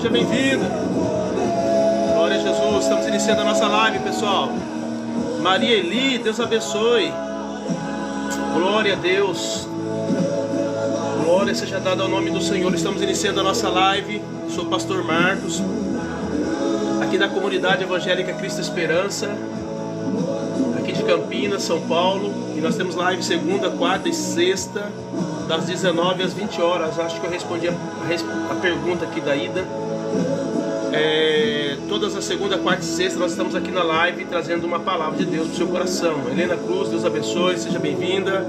seja bem-vinda. Glória a Jesus, estamos iniciando a nossa live, pessoal. Maria Eli, Deus abençoe. Glória a Deus. Glória seja dada ao nome do Senhor. Estamos iniciando a nossa live. Sou o pastor Marcos, aqui da comunidade evangélica Cristo Esperança, aqui de Campinas, São Paulo. E nós temos live segunda, quarta e sexta, das 19 às 20 horas. Acho que eu respondi a pergunta aqui da Ida. Todas as segunda, quarta e sexta nós estamos aqui na live trazendo uma palavra de Deus para o seu coração. Helena Cruz, Deus abençoe, seja bem-vinda.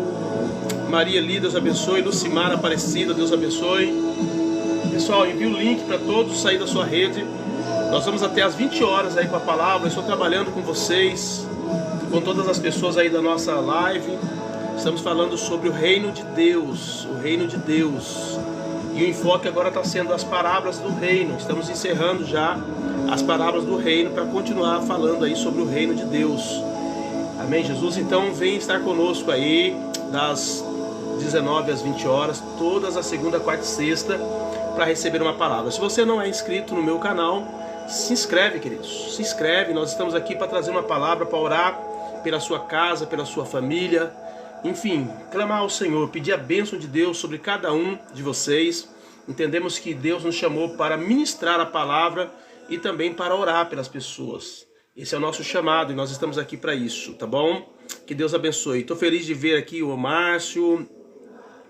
Maria Eli, Deus abençoe. Lucimar Aparecida, Deus abençoe. Pessoal, envie o link para todos sair da sua rede. Nós vamos até às 20 horas aí com a palavra. Eu estou trabalhando com vocês, com todas as pessoas aí da nossa live. Estamos falando sobre o reino de Deus, o reino de Deus. E o enfoque agora está sendo as parábolas do reino. Estamos encerrando já as parábolas do reino para continuar falando aí sobre o reino de Deus. Amém, Jesus? Então vem estar conosco aí das 19 às 20 horas, todas as segunda, quarta e sexta, para receber uma palavra. Se você não é inscrito no meu canal, se inscreve, queridos. Se inscreve, nós estamos aqui para trazer uma palavra, para orar pela sua casa, pela sua família. Enfim, clamar ao Senhor, pedir a bênção de Deus sobre cada um de vocês. Entendemos que Deus nos chamou para ministrar a palavra e também para orar pelas pessoas. Esse é o nosso chamado e nós estamos aqui para isso, tá bom? Que Deus abençoe. Estou feliz de ver aqui o Márcio,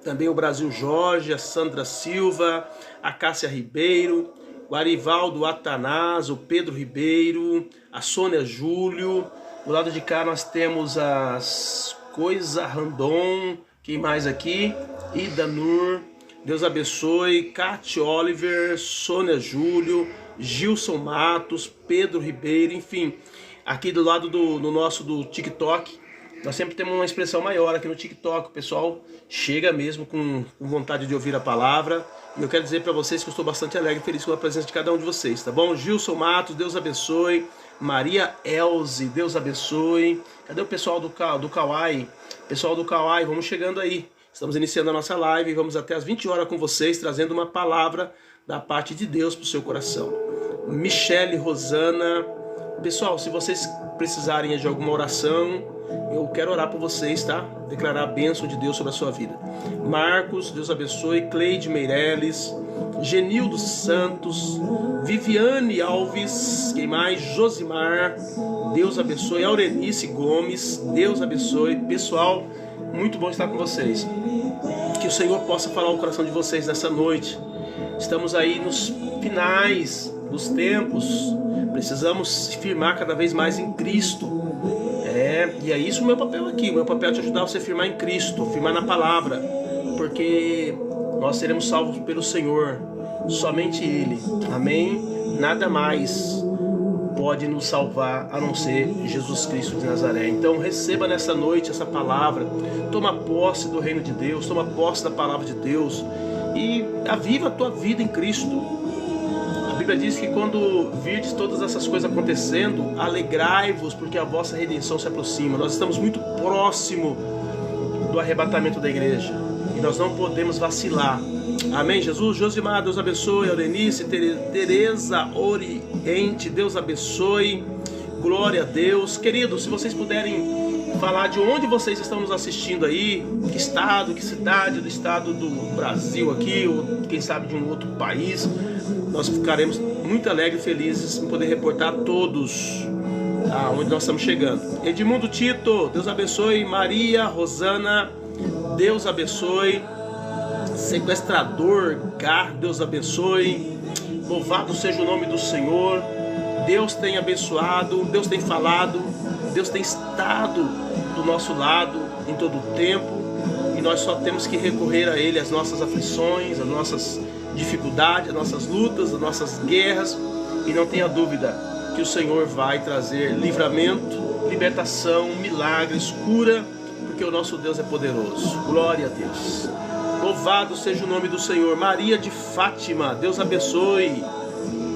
também o Brasil Jorge, a Sandra Silva, a Cássia Ribeiro, o Arivaldo Atanás, o Pedro Ribeiro, a Sônia Júlio. Do lado de cá nós temos as Coisa Randon, quem mais aqui? Ida Nur, Deus abençoe, Kate Oliver, Sônia Júlio, Gilson Matos, Pedro Ribeiro, enfim. Aqui do lado do nosso do TikTok, nós sempre temos uma expressão maior aqui no TikTok. O pessoal chega mesmo com vontade de ouvir a palavra. E eu quero dizer para vocês que eu estou bastante alegre e feliz com a presença de cada um de vocês, tá bom? Gilson Matos, Deus abençoe. Maria Elze, Deus abençoe. Cadê o pessoal do Kauai? Pessoal do Kauai, vamos chegando aí. Estamos iniciando a nossa live e vamos até às 20 horas com vocês, trazendo uma palavra da parte de Deus para o seu coração. Michele, Rosana. Pessoal, se vocês precisarem de alguma oração, eu quero orar por vocês, tá? Declarar a bênção de Deus sobre a sua vida. Marcos, Deus abençoe. Cleide Meireles, Genildo Santos, Viviane Alves, quem mais? Josimar, Deus abençoe. Aurelice Gomes, Deus abençoe. Pessoal, muito bom estar com vocês. Que o Senhor possa falar o coração de vocês nessa noite. Estamos aí nos finais dos tempos. Precisamos se firmar cada vez mais em Cristo. E é isso o meu papel aqui. O meu papel é te ajudar você a firmar em Cristo, firmar na palavra. Porque nós seremos salvos pelo Senhor. Somente Ele. Amém? Nada mais pode nos salvar a não ser Jesus Cristo de Nazaré. Então receba nessa noite essa palavra. Toma posse do reino de Deus. Toma posse da palavra de Deus. E aviva a tua vida em Cristo. A Bíblia diz que quando virdes todas essas coisas acontecendo, alegrai-vos, porque a vossa redenção se aproxima. Nós estamos muito próximo do arrebatamento da igreja e nós não podemos vacilar. Amém, Jesus? Josimar, Deus abençoe. Aurenice, Tereza Oriente, Deus abençoe. Glória a Deus. Queridos, se vocês puderem falar de onde vocês estão nos assistindo aí, que estado, que cidade do estado do Brasil aqui, ou quem sabe de um outro país, nós ficaremos muito alegres e felizes em poder reportar a todos onde nós estamos chegando. Edmundo Tito, Deus abençoe. Maria Rosana, Deus abençoe. Sequestrador Gar, Deus abençoe. Louvado seja o nome do Senhor. Deus tem abençoado, Deus tem falado, Deus tem estado do nosso lado em todo o tempo. E nós só temos que recorrer a Ele, as nossas aflições, as nossas dificuldades, as nossas lutas, as nossas guerras. E não tenha dúvida que o Senhor vai trazer livramento, libertação, milagres, cura, porque o nosso Deus é poderoso. Glória a Deus. Louvado seja o nome do Senhor. Maria de Fátima, Deus abençoe.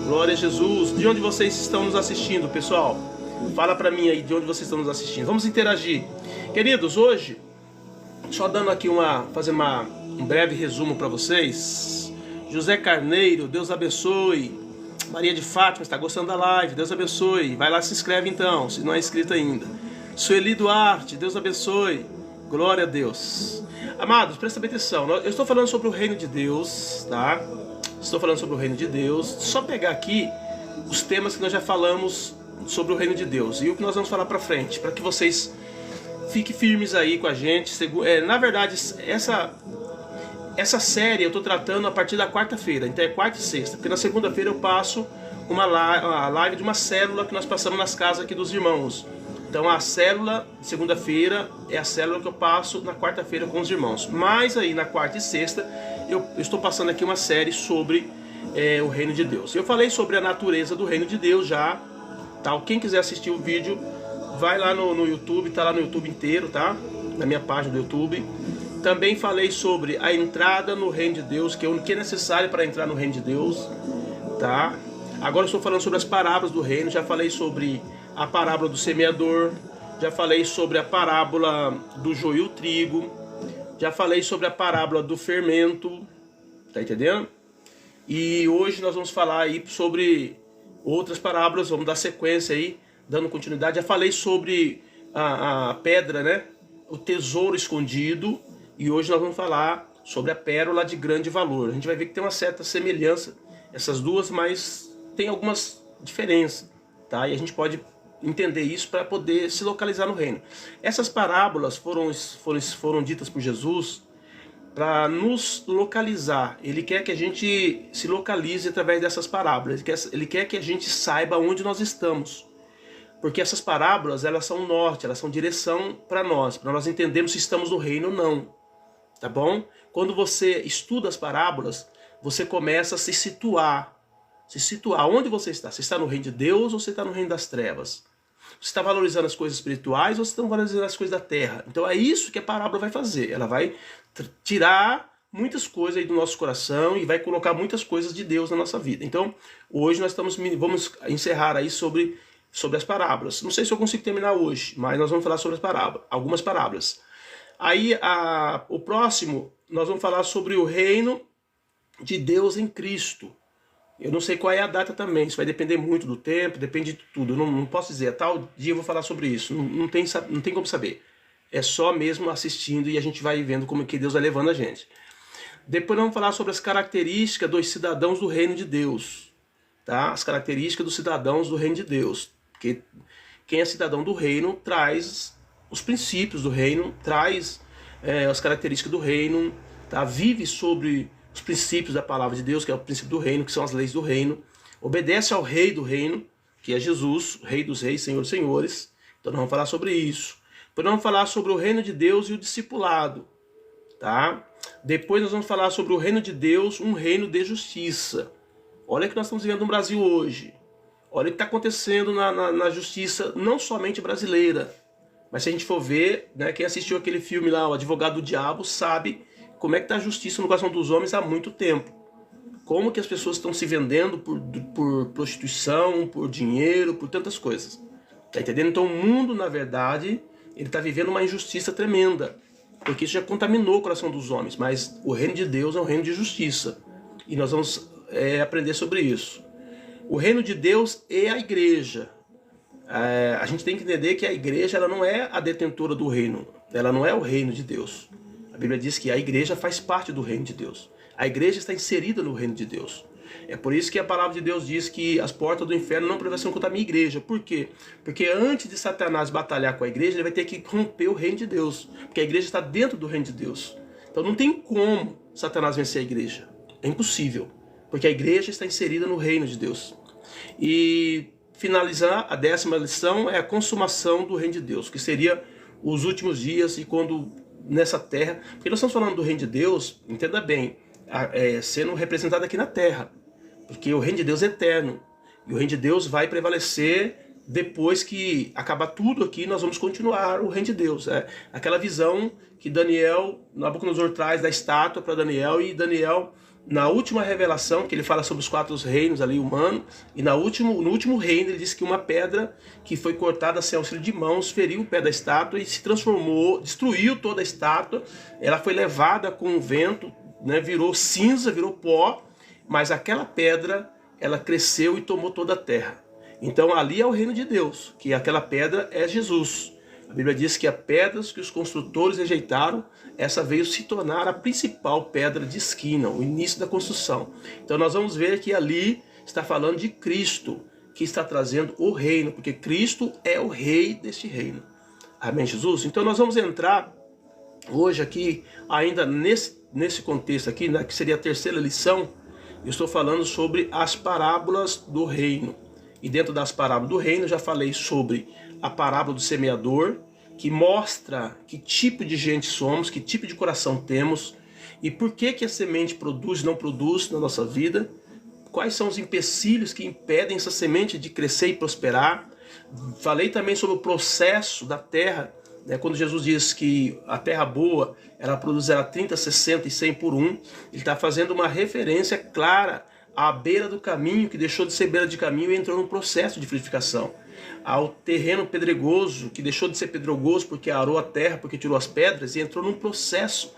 Glória a Jesus. De onde vocês estão nos assistindo, pessoal? Fala para mim aí de onde vocês estão nos assistindo. Vamos interagir. Queridos, hoje, só dando aqui fazendo um breve resumo para vocês. José Carneiro, Deus abençoe. Maria de Fátima está gostando da live, Deus abençoe. Vai lá, se inscreve então, se não é inscrito ainda. Sueli Duarte, Deus abençoe. Glória a Deus. Amados, presta bem atenção. Eu estou falando sobre o reino de Deus, tá? Estou falando sobre o reino de Deus. Só pegar aqui os temas que nós já falamos sobre o reino de Deus e o que nós vamos falar para frente, para que vocês fiquem firmes aí com a gente. Na verdade, essa série eu estou tratando a partir da quarta-feira, então é quarta e sexta, porque na segunda-feira eu passo uma live de uma célula que nós passamos nas casas aqui dos irmãos. Então a célula de segunda-feira é a célula que eu passo na quarta-feira com os irmãos. Mas aí na quarta e sexta eu estou passando aqui uma série sobre o reino de Deus. Eu falei sobre a natureza do reino de Deus já, tá? Quem quiser assistir o vídeo, vai lá no YouTube, tá lá no YouTube inteiro, tá? Na minha página do YouTube. Também falei sobre a entrada no reino de Deus, que é o que é necessário para entrar no reino de Deus, tá? Agora eu estou falando sobre as parábolas do reino. Já falei sobre a parábola do semeador, já falei sobre a parábola do joio e o trigo, já falei sobre a parábola do fermento, tá entendendo? E hoje nós vamos falar aí sobre outras parábolas, vamos dar sequência aí, dando continuidade. Já falei sobre a pedra, né? O tesouro escondido. E hoje nós vamos falar sobre a pérola de grande valor. A gente vai ver que tem uma certa semelhança, essas duas, mas tem algumas diferenças, tá? E a gente pode entender isso para poder se localizar no reino. Essas parábolas foram ditas por Jesus para nos localizar. Ele quer que a gente se localize através dessas parábolas. Ele quer que a gente saiba onde nós estamos. Porque essas parábolas, elas são norte, elas são direção para nós entendermos se estamos no reino ou não. Tá bom? Quando você estuda as parábolas, você começa a se situar. Onde você está? Você está no reino de Deus ou você está no reino das trevas? Você está valorizando as coisas espirituais ou você está valorizando as coisas da terra? Então é isso que a parábola vai fazer. Ela vai tirar muitas coisas aí do nosso coração e vai colocar muitas coisas de Deus na nossa vida. Então, hoje nós vamos encerrar aí sobre as parábolas. Não sei se eu consigo terminar hoje, mas nós vamos falar sobre as parábolas, algumas parábolas. Aí, o próximo, nós vamos falar sobre o reino de Deus em Cristo. Eu não sei qual é a data também, isso vai depender muito do tempo, depende de tudo. Eu não posso dizer, tal dia eu vou falar sobre isso, não tem como saber. É só mesmo assistindo e a gente vai vendo como que Deus vai levando a gente. Depois nós vamos falar sobre as características dos cidadãos do reino de Deus. Tá? As características dos cidadãos do reino de Deus. Porque quem é cidadão do reino traz os princípios do reino, traz as características do reino, tá? Vive sobre os princípios da palavra de Deus, que é o princípio do reino, que são as leis do reino, obedece ao rei do reino, que é Jesus, rei dos reis, senhor dos senhores. Então nós vamos falar sobre isso. Depois nós vamos falar sobre o reino de Deus e o discipulado, tá? Depois nós vamos falar sobre o reino de Deus, um reino de justiça. Olha o que nós estamos vivendo no Brasil hoje. Olha o que está acontecendo na justiça, não somente brasileira. Mas se a gente for ver, né, quem assistiu aquele filme lá, O Advogado do Diabo, sabe como é que está a justiça no coração dos homens há muito tempo. Como que as pessoas estão se vendendo por prostituição, por dinheiro, por tantas coisas. Tá entendendo? Então o mundo, na verdade, ele está vivendo uma injustiça tremenda. Porque isso já contaminou o coração dos homens. Mas o reino de Deus é um reino de justiça. E nós vamos aprender sobre isso. O reino de Deus é a igreja. A gente tem que entender que a igreja ela não é a detentora do reino. Ela não é o reino de Deus. A Bíblia diz que a igreja faz parte do reino de Deus. A igreja está inserida no reino de Deus. É por isso que a palavra de Deus diz que as portas do inferno não prevalecerão contra a minha igreja. Por quê? Porque antes de Satanás batalhar com a igreja, ele vai ter que romper o reino de Deus. Porque a igreja está dentro do reino de Deus. Então não tem como Satanás vencer a igreja. É impossível. Porque a igreja está inserida no reino de Deus. E finalizar, a 10ª lição é a consumação do reino de Deus, que seria os últimos dias e quando nessa terra, porque nós estamos falando do reino de Deus, entenda bem, sendo representado aqui na terra, porque o reino de Deus é eterno, e o reino de Deus vai prevalecer depois que acabar tudo aqui, nós vamos continuar o reino de Deus. Aquela visão que Nabucodonosor traz da estátua para Daniel, e Daniel, na última revelação, que ele fala sobre os 4 reinos ali humanos, e no último reino ele diz que uma pedra que foi cortada sem auxílio de mãos feriu o pé da estátua e se transformou, destruiu toda a estátua. Ela foi levada com o vento, né, virou cinza, virou pó, mas aquela pedra ela cresceu e tomou toda a terra. Então ali é o reino de Deus, que aquela pedra é Jesus. A Bíblia diz que a pedra que os construtores rejeitaram, essa veio se tornar a principal pedra de esquina, o início da construção. Então nós vamos ver que ali está falando de Cristo, que está trazendo o reino, porque Cristo é o rei deste reino. Amém, Jesus? Então nós vamos entrar hoje aqui, ainda nesse contexto aqui, que seria a terceira lição. Eu estou falando sobre as parábolas do reino. E dentro das parábolas do reino, eu já falei sobre a parábola do semeador, que mostra que tipo de gente somos, que tipo de coração temos, e por que a semente produz e não produz na nossa vida, quais são os empecilhos que impedem essa semente de crescer e prosperar. Falei também sobre o processo da terra, né? Quando Jesus diz que a terra boa, ela produzirá 30, 60 e 100 por um, ele está fazendo uma referência clara à beira do caminho, que deixou de ser beira de caminho e entrou num processo de frutificação. Ao terreno pedregoso, que deixou de ser pedregoso porque arou a terra, porque tirou as pedras, e entrou num processo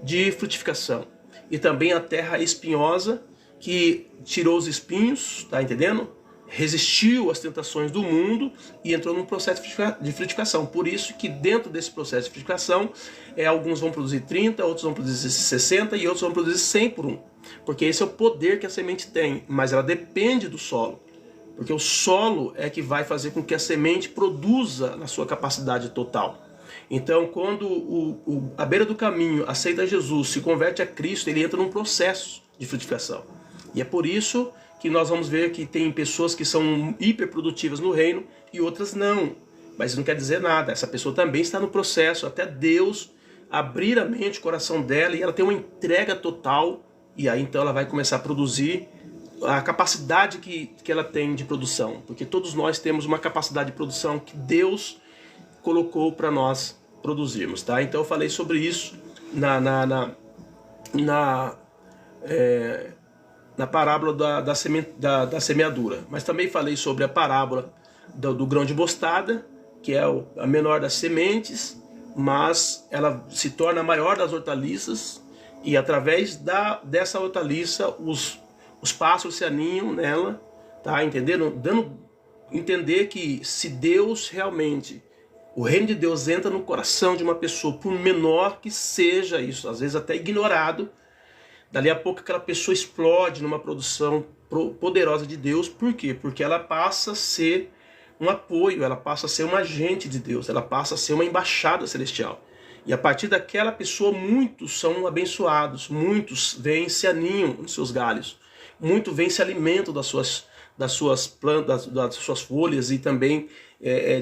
de frutificação. E também a terra espinhosa, que tirou os espinhos, tá entendendo? Resistiu às tentações do mundo e entrou num processo de frutificação. Por isso que dentro desse processo de frutificação, alguns vão produzir 30, outros vão produzir 60 e outros vão produzir 100 por um. Porque esse é o poder que a semente tem, mas ela depende do solo. Porque o solo é que vai fazer com que a semente produza na sua capacidade total. Então, quando a beira do caminho aceita Jesus, se converte a Cristo, ele entra num processo de frutificação. E é por isso que nós vamos ver que tem pessoas que são hiperprodutivas no reino e outras não. Mas isso não quer dizer nada. Essa pessoa também está no processo, até Deus abrir a mente, o coração dela, e ela tem uma entrega total. E aí então ela vai começar a produzir a capacidade que ela tem de produção. Porque todos nós temos uma capacidade de produção que Deus colocou para nós produzirmos, tá? Então eu falei sobre isso na parábola da semeadura. Mas também falei sobre a parábola do grão de mostarda, que é a menor das sementes, mas ela se torna a maior das hortaliças, e através dessa hortaliça os pássaros se aninham nela, tá? Entendendo? Dando entender que se Deus realmente, o reino de Deus entra no coração de uma pessoa, por menor que seja isso, às vezes até ignorado, dali a pouco aquela pessoa explode numa produção poderosa de Deus. Por quê? Porque ela passa a ser um apoio, ela passa a ser um agente de Deus, ela passa a ser uma embaixada celestial. E a partir daquela pessoa, muitos são abençoados, muitos vêm se aninham nos seus galhos, muitos vêm se alimentam das suas plantas, das suas folhas, e também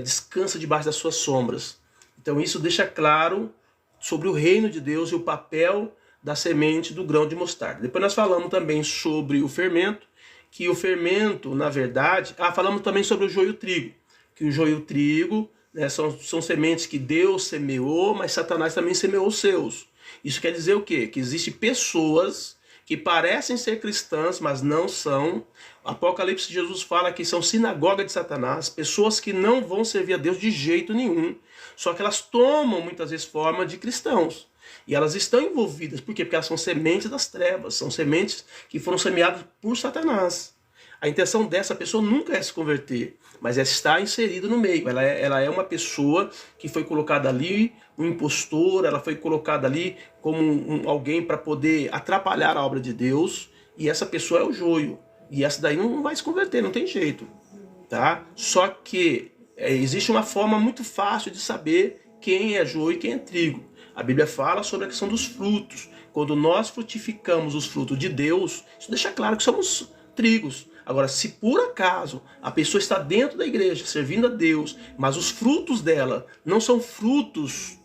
descansa debaixo das suas sombras. Então isso deixa claro sobre o reino de Deus e o papel da semente do grão de mostarda. Depois nós falamos também sobre o fermento, que o fermento, na verdade... falamos também sobre o joio-trigo, que o joio-trigo, né, são sementes que Deus semeou, mas Satanás também semeou os seus. Isso quer dizer o quê? Que existem pessoas que parecem ser cristãs, mas não são. Apocalipse, Jesus fala que são sinagoga de Satanás, pessoas que não vão servir a Deus de jeito nenhum, só que elas tomam muitas vezes forma de cristãos. E elas estão envolvidas. Por quê? Porque elas são sementes das trevas, são sementes que foram semeadas por Satanás. A intenção dessa pessoa nunca é se converter, mas é estar inserida no meio. Ela é uma pessoa que foi colocada ali, um impostor, ela foi colocada ali como alguém para poder atrapalhar a obra de Deus, e essa pessoa é o joio. E essa daí não vai se converter, não tem jeito. Tá? Só que existe uma forma muito fácil de saber quem é joio e quem é trigo. A Bíblia fala sobre a questão dos frutos. Quando nós frutificamos os frutos de Deus, isso deixa claro que somos trigos. Agora, se por acaso a pessoa está dentro da igreja, servindo a Deus, mas os frutos dela não são frutos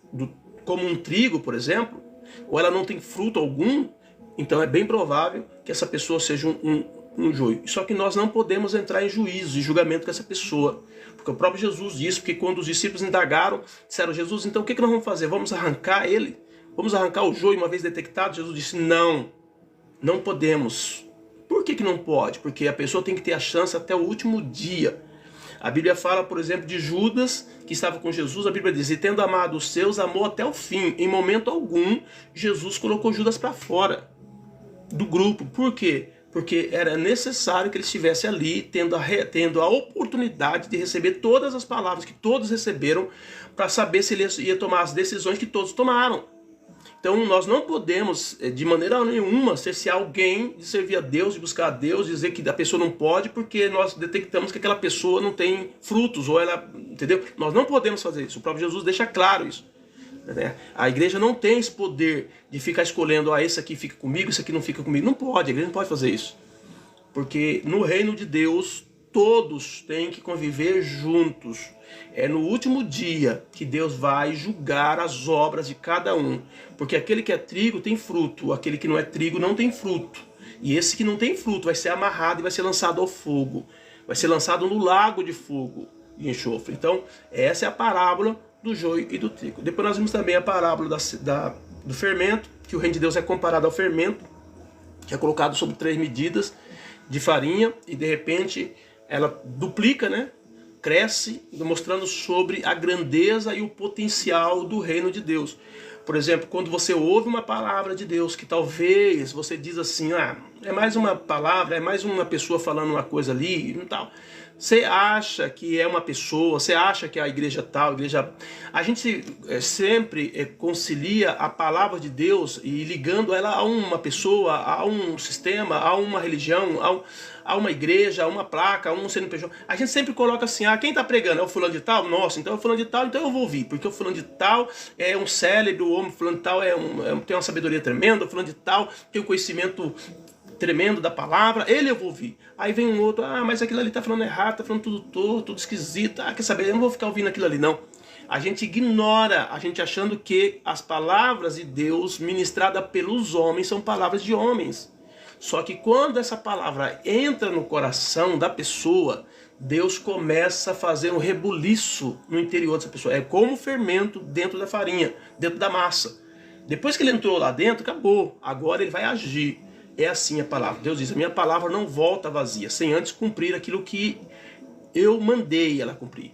como um trigo, por exemplo, ou ela não tem fruto algum, então é bem provável que essa pessoa seja um joio. Só que nós não podemos entrar em juízo e julgamento com essa pessoa. Porque o próprio Jesus disse, porque quando os discípulos indagaram, disseram: Jesus, então o que nós vamos fazer? Vamos arrancar ele? Vamos arrancar o joio uma vez detectado? Jesus disse: não podemos. Por que não pode? Porque a pessoa tem que ter a chance até o último dia. A Bíblia fala, por exemplo, de Judas, que estava com Jesus. A Bíblia diz: e tendo amado os seus, amou até o fim. Em momento algum, Jesus colocou Judas para fora do grupo. Por quê? porque era necessário que ele estivesse ali, tendo a oportunidade de receber todas as palavras que todos receberam, para saber se ele ia tomar as decisões que todos tomaram. Então nós não podemos, de maneira nenhuma, cercear alguém de servir a Deus, de buscar a Deus, dizer que a pessoa não pode, porque nós detectamos que aquela pessoa não tem frutos, ou ela, entendeu? Nós não podemos fazer isso, o próprio Jesus deixa claro isso. A igreja não tem esse poder de ficar escolhendo, esse aqui fica comigo, esse aqui não fica comigo. Não pode, a igreja não pode fazer isso. Porque no reino de Deus, todos têm que conviver juntos. É no último dia que Deus vai julgar as obras de cada um. Porque aquele que é trigo tem fruto, aquele que não é trigo não tem fruto. E esse que não tem fruto vai ser amarrado e vai ser lançado ao fogo. Vai ser lançado no lago de fogo e enxofre. Então, essa é a parábola do joio e do trigo. Depois nós vimos também a parábola do fermento, que o reino de Deus é comparado ao fermento, que é colocado sobre 3 medidas de farinha e de repente ela duplica, né? Cresce, mostrando sobre a grandeza e o potencial do reino de Deus. Por exemplo, quando você ouve uma palavra de Deus, que talvez você diz assim, é mais uma palavra, é mais uma pessoa falando uma coisa ali e tal. Você acha que é uma pessoa, você acha que é a igreja tal, a igreja... A gente sempre concilia a palavra de Deus e ligando ela a uma pessoa, a um sistema, a uma religião, a uma igreja, a uma placa, a um CNPJ. A gente sempre coloca assim, quem está pregando? É o fulano de tal? Nossa, então é o fulano de tal, então eu vou ouvir. Porque o fulano de tal é um célebre, o homem fulano de tal tem uma sabedoria tremenda, o fulano de tal tem um conhecimento tremendo da palavra, ele eu vou ouvir. Aí vem um outro, mas aquilo ali tá falando errado, tá falando tudo torto, tudo esquisito. Quer saber, eu não vou ficar ouvindo aquilo ali não. A gente ignora, a gente achando que as palavras de Deus ministradas pelos homens são palavras de homens. Só que quando essa palavra entra no coração da pessoa, Deus começa a fazer um rebuliço no interior dessa pessoa. É como fermento dentro da farinha, dentro da massa. Depois que ele entrou lá dentro, acabou. Agora ele vai agir. É assim a palavra. Deus diz, a minha palavra não volta vazia, sem antes cumprir aquilo que eu mandei ela cumprir,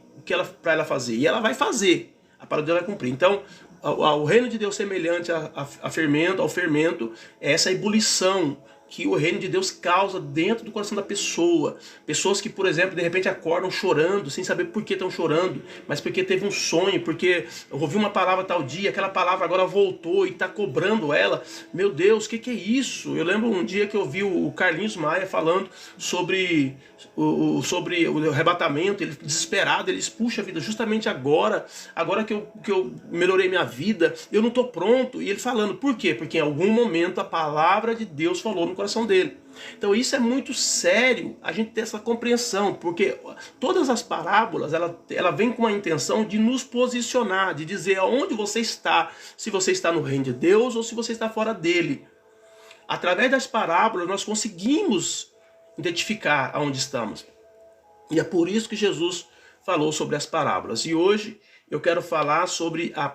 para ela fazer. E ela vai fazer, a palavra de Deus vai cumprir. Então, o reino de Deus semelhante ao fermento, é essa ebulição que o reino de Deus causa dentro do coração da pessoa. Pessoas que, por exemplo, de repente acordam chorando, sem saber por que estão chorando, mas porque teve um sonho, porque eu ouvi uma palavra tal dia, aquela palavra agora voltou e está cobrando ela. Meu Deus, o que é isso? Eu lembro um dia que eu vi o Carlinhos Maia falando sobre o arrebatamento, ele desesperado, ele diz, puxa vida, justamente agora que eu melhorei minha vida, eu não estou pronto. E ele falando, por quê? Porque em algum momento a palavra de Deus falou no coração dele. Então isso é muito sério, a gente ter essa compreensão, porque todas as parábolas, ela vem com a intenção de nos posicionar, de dizer aonde você está, se você está no reino de Deus ou se você está fora dele. Através das parábolas nós conseguimos identificar aonde estamos. E é por isso que Jesus falou sobre as parábolas. E hoje eu quero falar sobre a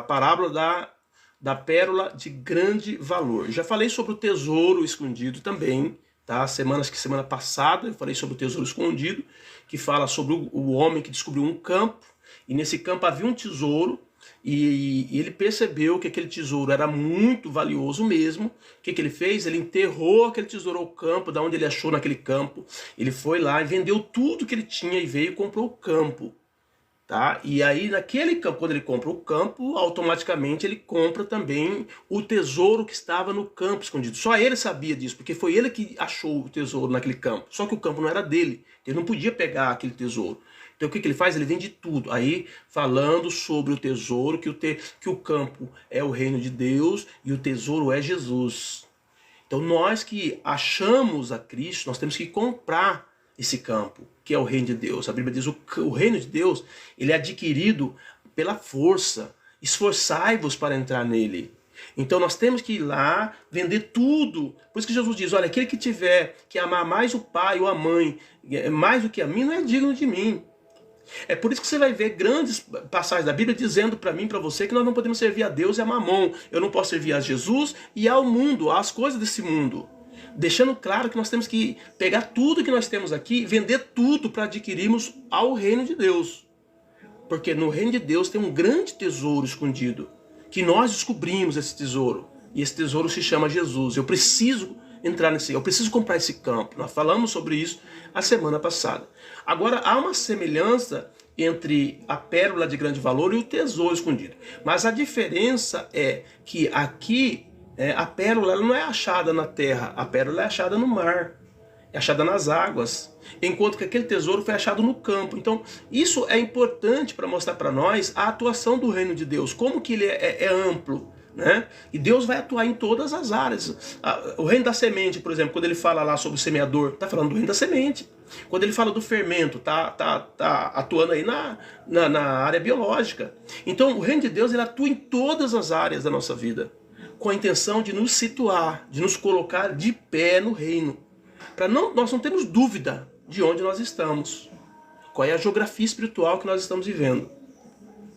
parábola da pérola de grande valor. Já falei sobre o tesouro escondido também, tá? Semana passada eu falei sobre o tesouro escondido, que fala sobre o homem que descobriu um campo, e nesse campo havia um tesouro, e ele percebeu que aquele tesouro era muito valioso mesmo. O que ele fez? Ele enterrou aquele tesouro ao campo, da onde ele achou naquele campo. Ele foi lá e vendeu tudo que ele tinha e veio e comprou o campo. Tá? E aí naquele campo, quando ele compra o campo, automaticamente ele compra também o tesouro que estava no campo escondido. Só ele sabia disso, porque foi ele que achou o tesouro naquele campo. Só que o campo não era dele, ele não podia pegar aquele tesouro. Então o que ele faz? Ele vende tudo. Aí falando sobre o tesouro, que o campo é o reino de Deus e o tesouro é Jesus. Então nós que achamos a Cristo, nós temos que comprar esse campo, que é o reino de Deus. A Bíblia diz que o reino de Deus, ele é adquirido pela força. Esforçai-vos para entrar nele. Então nós temos que ir lá, vender tudo. Por isso que Jesus diz, olha, aquele que tiver que amar mais o pai ou a mãe, mais do que a mim, não é digno de mim. É por isso que você vai ver grandes passagens da Bíblia dizendo para mim, para você, que nós não podemos servir a Deus e a Mamon. Eu não posso servir a Jesus e ao mundo, às coisas desse mundo. Deixando claro que nós temos que pegar tudo que nós temos aqui, vender tudo para adquirirmos ao reino de Deus. Porque no reino de Deus tem um grande tesouro escondido, que nós descobrimos esse tesouro. E esse tesouro se chama Jesus. Eu preciso entrar nesse, eu preciso comprar esse campo. Nós falamos sobre isso a semana passada. Agora, há uma semelhança entre a pérola de grande valor e o tesouro escondido. Mas a diferença é que aqui a pérola ela não é achada na terra, a pérola é achada no mar, é achada nas águas, enquanto que aquele tesouro foi achado no campo. Então, isso é importante para mostrar para nós a atuação do reino de Deus, como que ele é amplo, né? E Deus vai atuar em todas as áreas. O reino da semente, por exemplo, quando ele fala lá sobre o semeador, está falando do reino da semente. Quando ele fala do fermento, tá atuando aí na área biológica. Então, o reino de Deus ele atua em todas as áreas da nossa vida, com a intenção de nos situar, de nos colocar de pé no reino. Nós não temos dúvida de onde nós estamos, qual é a geografia espiritual que nós estamos vivendo.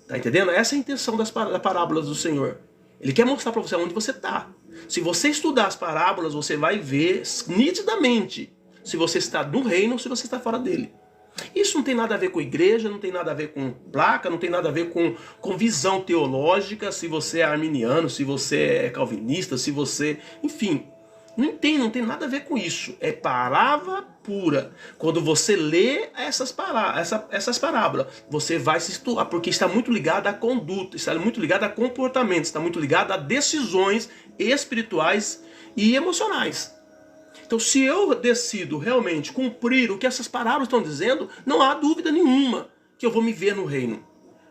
Tá entendendo? Essa é a intenção das parábolas do Senhor. Ele quer mostrar para você onde você está. Se você estudar as parábolas, você vai ver nitidamente se você está no reino ou se você está fora dele. Isso não tem nada a ver com igreja, não tem nada a ver com placa, não tem nada a ver com visão teológica, se você é arminiano, se você é calvinista, se você... Enfim, não tem nada a ver com isso. É palavra pura. Quando você lê essas parábolas, você vai se situar, porque está muito ligado à conduta, está muito ligado a comportamento, está muito ligado a decisões espirituais e emocionais. Então, se eu decido realmente cumprir o que essas parábolas estão dizendo, não há dúvida nenhuma que eu vou me ver no reino.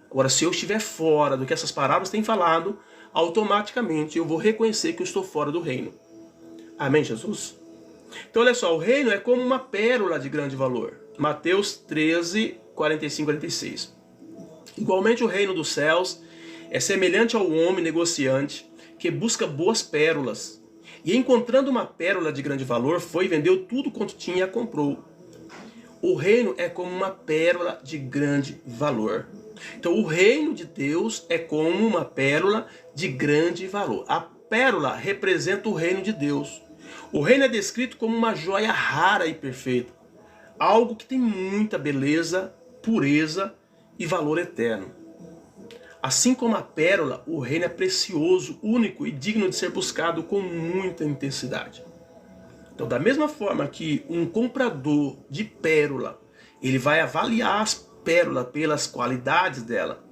Agora, se eu estiver fora do que essas parábolas têm falado, automaticamente eu vou reconhecer que eu estou fora do reino. Amém, Jesus? Então, olha só, o reino é como uma pérola de grande valor. Mateus 13, 45, 46. Igualmente, o reino dos céus é semelhante ao homem negociante que busca boas pérolas. E encontrando uma pérola de grande valor, foi e vendeu tudo quanto tinha e a comprou. O reino é como uma pérola de grande valor. Então o reino de Deus é como uma pérola de grande valor. A pérola representa o reino de Deus. O reino é descrito como uma joia rara e perfeita. Algo que tem muita beleza, pureza e valor eterno. Assim como a pérola, o reino é precioso, único e digno de ser buscado com muita intensidade. Então, da mesma forma que um comprador de pérola, ele vai avaliar as pérolas pelas qualidades dela,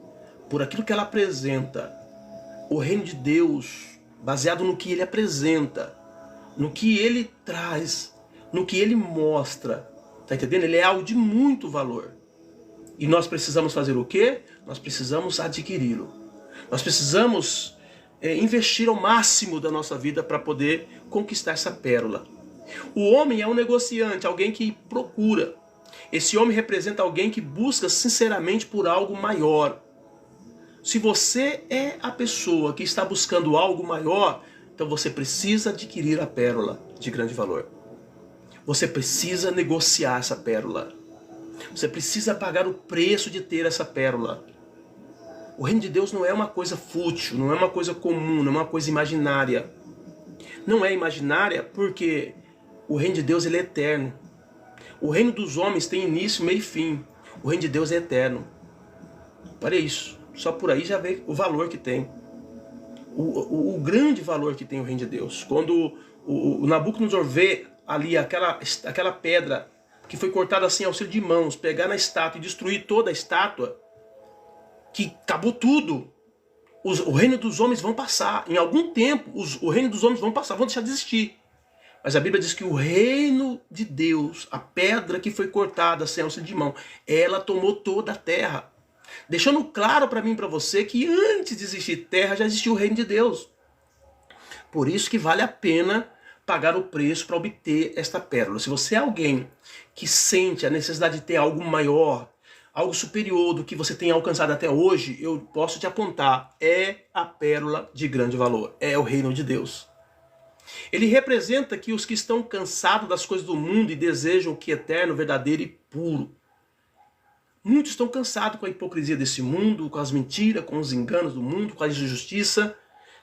por aquilo que ela apresenta, o reino de Deus, baseado no que ele apresenta, no que ele traz, no que ele mostra, tá entendendo? Ele é algo de muito valor. E nós precisamos fazer o quê? Nós precisamos adquiri-lo. Nós precisamos investir ao máximo da nossa vida para poder conquistar essa pérola. O homem é um negociante, alguém que procura. Esse homem representa alguém que busca sinceramente por algo maior. Se você é a pessoa que está buscando algo maior, então você precisa adquirir a pérola de grande valor. Você precisa negociar essa pérola. Você precisa pagar o preço de ter essa pérola. O reino de Deus não é uma coisa fútil, não é uma coisa comum, não é uma coisa imaginária. Não é imaginária porque o reino de Deus ele é eterno. O reino dos homens tem início, meio e fim. O reino de Deus é eterno. Olha isso. Só por aí já vê o valor que tem. O grande valor que tem o reino de Deus. Quando o Nabucodonosor vê ali aquela pedra que foi cortada assim ao auxílio de mãos, pegar na estátua e destruir toda a estátua, que acabou tudo, o reino dos homens vão passar. Em algum tempo, o reino dos homens vão passar, vão deixar de existir. Mas a Bíblia diz que o reino de Deus, a pedra que foi cortada sem auxílio de mão, ela tomou toda a terra. Deixando claro para mim e para você que antes de existir terra, já existiu o reino de Deus. Por isso que vale a pena pagar o preço para obter esta pérola. Se você é alguém que sente a necessidade de ter algo maior, algo superior do que você tem alcançado até hoje, eu posso te apontar, é a pérola de grande valor, é o reino de Deus. Ele representa que os que estão cansados das coisas do mundo e desejam o que é eterno, verdadeiro e puro. Muitos estão cansados com a hipocrisia desse mundo, com as mentiras, com os enganos do mundo, com a injustiça,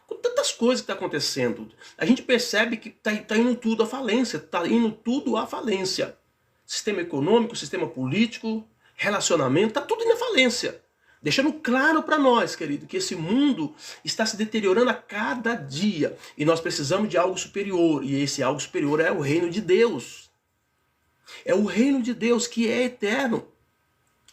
com tantas coisas que estão acontecendo. A gente percebe que está indo tudo à falência, está indo tudo à falência. Sistema econômico, sistema político, relacionamento, está tudo indo à falência. Deixando claro para nós, querido, que esse mundo está se deteriorando a cada dia. E nós precisamos de algo superior. E esse algo superior é o reino de Deus. É o reino de Deus que é eterno.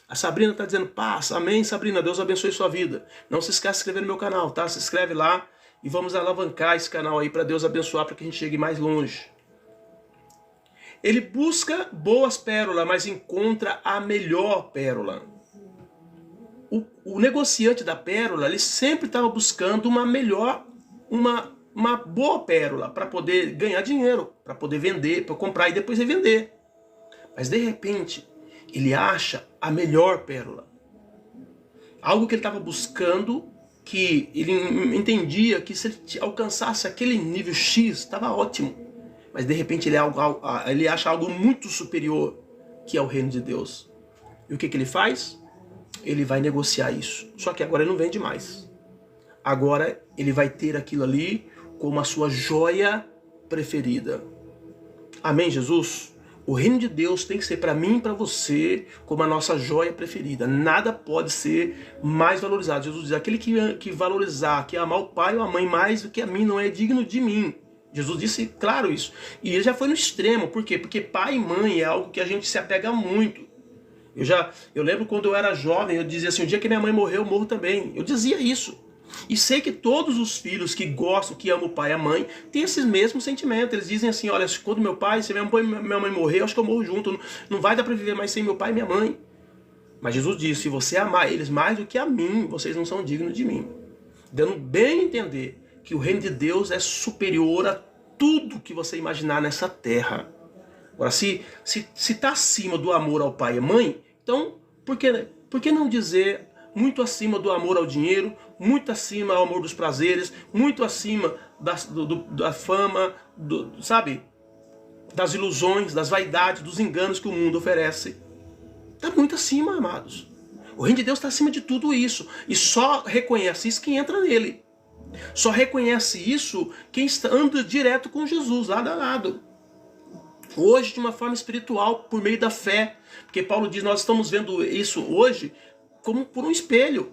A Sabrina está dizendo paz. Amém, Sabrina. Deus abençoe sua vida. Não se esqueça de se inscrever no meu canal, tá? Se inscreve lá e vamos alavancar esse canal aí para Deus abençoar, para que a gente chegue mais longe. Ele busca boas pérolas, mas encontra a melhor pérola. O negociante da pérola, ele sempre estava buscando uma melhor, uma boa pérola para poder ganhar dinheiro, para poder vender, para comprar e depois revender. Mas de repente, ele acha a melhor pérola. Algo que ele estava buscando, que ele entendia que se ele alcançasse aquele nível X, estava ótimo. Mas de repente ele acha algo muito superior, que é o reino de Deus. E o que ele faz? Ele vai negociar isso. Só que agora ele não vende mais. Agora ele vai ter aquilo ali como a sua joia preferida. Amém, Jesus? O reino de Deus tem que ser para mim e para você como a nossa joia preferida. Nada pode ser mais valorizado. Jesus diz, aquele que valorizar, que amar o pai ou a mãe mais do que a mim, não é digno de mim. Jesus disse claro isso. E ele já foi no extremo. Por quê? Porque pai e mãe é algo que a gente se apega muito. Eu lembro quando eu era jovem, eu dizia assim, o dia que minha mãe morrer, eu morro também. Eu dizia isso. E sei que todos os filhos que gostam, que amam o pai e a mãe, têm esses mesmos sentimentos. Eles dizem assim, olha, quando meu pai, se minha mãe morrer, eu acho que eu morro junto. Não vai dar para viver mais sem meu pai e minha mãe. Mas Jesus disse, se você amar eles mais do que a mim, vocês não são dignos de mim. Dando bem a entender que o reino de Deus é superior a tudo que você imaginar nessa terra. Agora, se está acima do amor ao pai e à mãe, então, por que não dizer muito acima do amor ao dinheiro, muito acima ao amor dos prazeres, muito acima da fama, sabe? Das ilusões, das vaidades, dos enganos que o mundo oferece. Está muito acima, amados. O reino de Deus está acima de tudo isso. E só reconhece isso quem entra nele. Só reconhece isso quem anda direto com Jesus, lado a lado. Hoje, de uma forma espiritual, por meio da fé. Porque Paulo diz, nós estamos vendo isso hoje como por um espelho.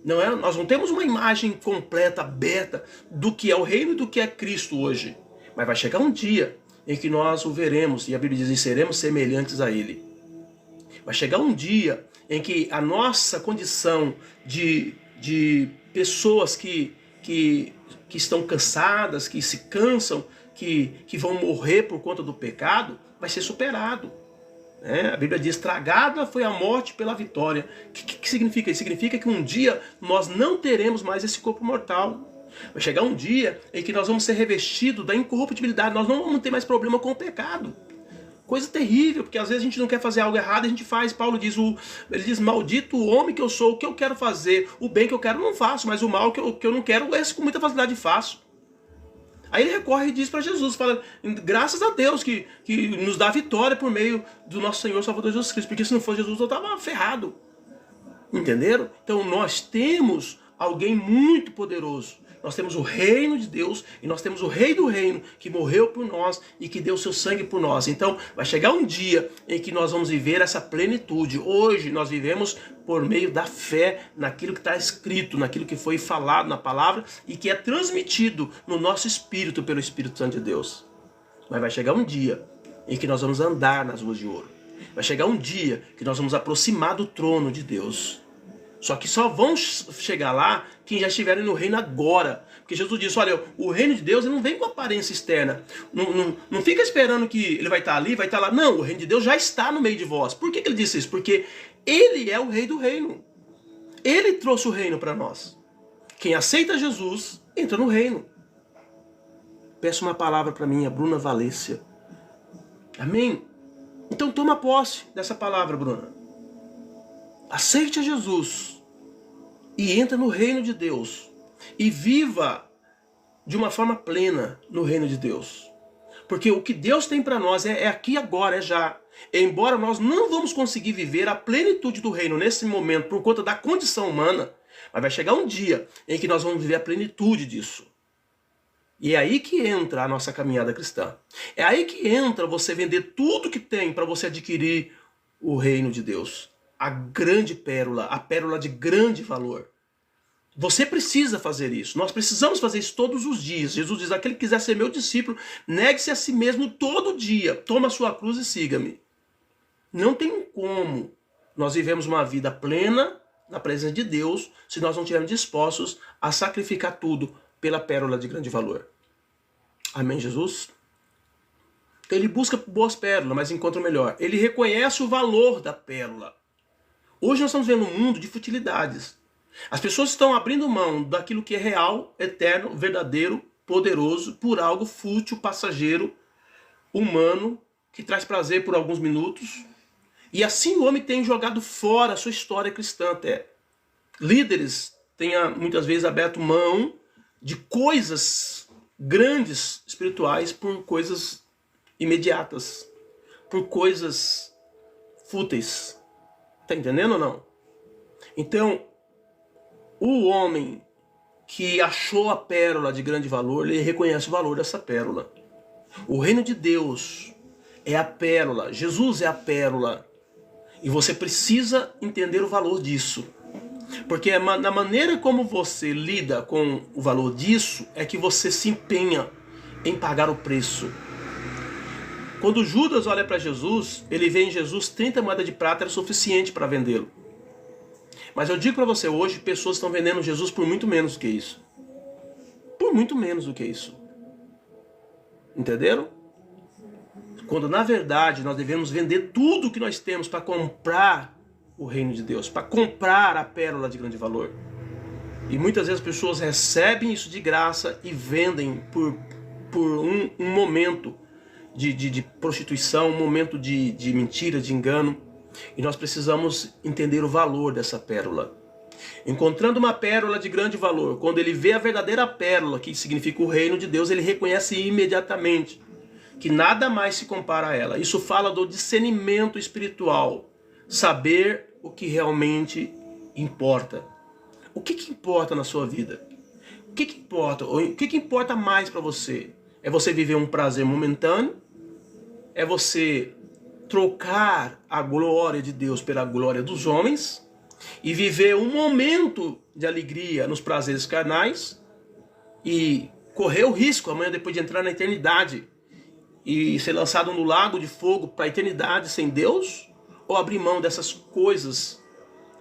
Não é? Nós não temos uma imagem completa, aberta, do que é o reino e do que é Cristo hoje. Mas vai chegar um dia em que nós o veremos, e a Bíblia diz, e seremos semelhantes a Ele. Vai chegar um dia em que a nossa condição de pessoas que estão cansadas, que se cansam, que vão morrer por conta do pecado, vai ser superado. A Bíblia diz, tragada foi a morte pela vitória. O que significa isso? Significa que um dia nós não teremos mais esse corpo mortal. Vai chegar um dia em que nós vamos ser revestidos da incorruptibilidade. Nós não vamos ter mais problema com o pecado. Coisa terrível, porque às vezes a gente não quer fazer algo errado e a gente faz. Paulo diz, ele diz, maldito o homem que eu sou, o que eu quero fazer, o bem que eu quero não faço, mas o mal que eu não quero, esse com muita facilidade faço. Aí ele recorre e diz para Jesus, fala, graças a Deus que nos dá vitória por meio do nosso Senhor Salvador Jesus Cristo, porque se não fosse Jesus eu estava ferrado. Entenderam? Então nós temos alguém muito poderoso. Nós temos o reino de Deus e nós temos o rei do reino que morreu por nós e que deu seu sangue por nós. Então vai chegar um dia em que nós vamos viver essa plenitude. Hoje nós vivemos por meio da fé naquilo que está escrito, naquilo que foi falado na palavra e que é transmitido no nosso espírito pelo Espírito Santo de Deus. Mas vai chegar um dia em que nós vamos andar nas ruas de ouro. Vai chegar um dia que nós vamos aproximar do trono de Deus. Só que só vão chegar lá quem já estiverem no reino agora. Porque Jesus disse, olha, o reino de Deus ele não vem com aparência externa. Não fica esperando que ele vai estar ali, vai estar lá. Não, o reino de Deus já está no meio de vós. Por que ele disse isso? Porque ele é o rei do reino. Ele trouxe o reino para nós. Quem aceita Jesus, entra no reino. Peço uma palavra para mim, a Bruna Valência. Amém? Então toma posse dessa palavra, Bruna. Aceite a Jesus e entra no reino de Deus e viva de uma forma plena no reino de Deus. Porque o que Deus tem para nós é aqui agora, é já. Embora nós não vamos conseguir viver a plenitude do reino nesse momento por conta da condição humana, mas vai chegar um dia em que nós vamos viver a plenitude disso. E é aí que entra a nossa caminhada cristã. É aí que entra você vender tudo que tem para você adquirir o reino de Deus. a grande pérola, a pérola de grande valor. Você precisa fazer isso. Nós precisamos fazer isso todos os dias. Jesus diz, aquele que quiser ser meu discípulo, negue-se a si mesmo todo dia. Toma a sua cruz e siga-me. Não tem como nós vivemos uma vida plena na presença de Deus se nós não estivermos dispostos a sacrificar tudo pela pérola de grande valor. Amém, Jesus? Ele busca boas pérolas, mas encontra o melhor. Ele reconhece o valor da pérola. Hoje nós estamos vendo um mundo de futilidades. As pessoas estão abrindo mão daquilo que é real, eterno, verdadeiro, poderoso, por algo fútil, passageiro, humano, que traz prazer por alguns minutos. E assim o homem tem jogado fora a sua história cristã até. Líderes têm muitas vezes aberto mão de coisas grandes espirituais por coisas imediatas, por coisas fúteis. Tá entendendo ou não? Então, o homem que achou a pérola de grande valor, ele reconhece o valor dessa pérola. O reino de Deus é a pérola, Jesus é a pérola. E você precisa entender o valor disso. Porque na maneira como você lida com o valor disso, é que você se empenha em pagar o preço. Quando Judas olha para Jesus, ele vê em Jesus 30 moedas de prata, era suficiente para vendê-lo. Mas eu digo para você, hoje pessoas estão vendendo Jesus por muito menos do que isso. Por muito menos do que isso. Entenderam? Quando na verdade nós devemos vender tudo que nós temos para comprar o reino de Deus, para comprar a pérola de grande valor. E muitas vezes as pessoas recebem isso de graça e vendem por um momento de prostituição, um momento de mentira, de engano. E nós precisamos entender o valor dessa pérola. Encontrando uma pérola de grande valor, quando ele vê a verdadeira pérola, que significa o reino de Deus, ele reconhece imediatamente que nada mais se compara a ela. Isso fala do discernimento espiritual. Saber o que realmente importa. O que importa na sua vida? O que importa? O que importa mais para você? É você viver um prazer momentâneo? É você trocar a glória de Deus pela glória dos homens e viver um momento de alegria nos prazeres carnais e correr o risco amanhã, depois de entrar na eternidade e ser lançado no lago de fogo para a eternidade sem Deus? Ou abrir mão dessas coisas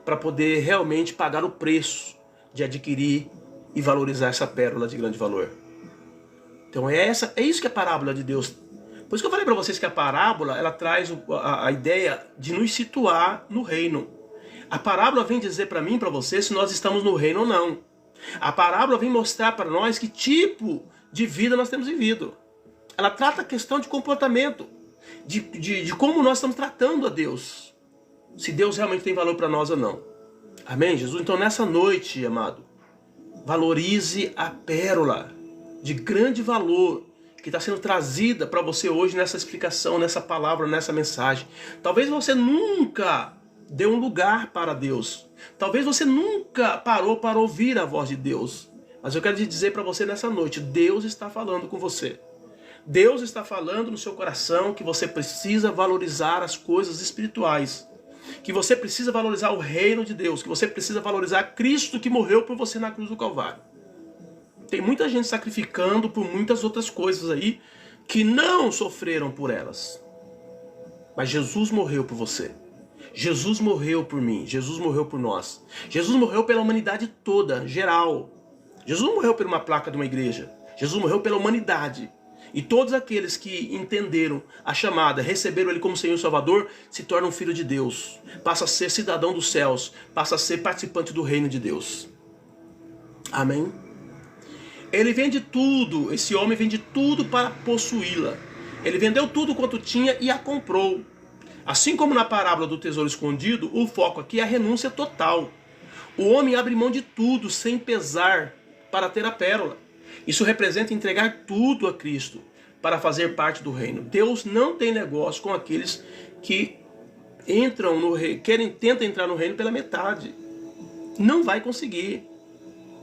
para poder realmente pagar o preço de adquirir e valorizar essa pérola de grande valor? Então é isso que é a parábola de Deus. Por isso que eu falei para vocês que a parábola, ela traz a ideia de nos situar no reino. A parábola vem dizer para mim e para você se nós estamos no reino ou não. A parábola vem mostrar para nós que tipo de vida nós temos vivido. Ela trata a questão de comportamento, de como nós estamos tratando a Deus. Se Deus realmente tem valor para nós ou não. Amém, Jesus? Então nessa noite, amado, valorize a pérola de grande valor que está sendo trazida para você hoje nessa explicação, nessa palavra, nessa mensagem. Talvez você nunca deu um lugar para Deus. Talvez você nunca parou para ouvir a voz de Deus. Mas eu quero te dizer para você nessa noite, Deus está falando com você. Deus está falando no seu coração que você precisa valorizar as coisas espirituais. Que você precisa valorizar o reino de Deus. Que você precisa valorizar Cristo que morreu por você na cruz do Calvário. Tem muita gente sacrificando por muitas outras coisas aí que não sofreram por elas. Mas Jesus morreu por você. Jesus morreu por mim. Jesus morreu por nós. Jesus morreu pela humanidade toda, geral. Jesus não morreu por uma placa de uma igreja. Jesus morreu pela humanidade. E todos aqueles que entenderam a chamada, receberam Ele como Senhor e Salvador, se tornam filho de Deus. Passa a ser cidadão dos céus. Passa a ser participante do reino de Deus. Amém? Ele vende tudo, esse homem vende tudo para possuí-la. Ele vendeu tudo quanto tinha e a comprou. Assim como na parábola do tesouro escondido, o foco aqui é a renúncia total. O homem abre mão de tudo sem pesar para ter a pérola. Isso representa entregar tudo a Cristo para fazer parte do reino. Deus não tem negócio com aqueles que entram no reino, tentam entrar no reino pela metade. Não vai conseguir.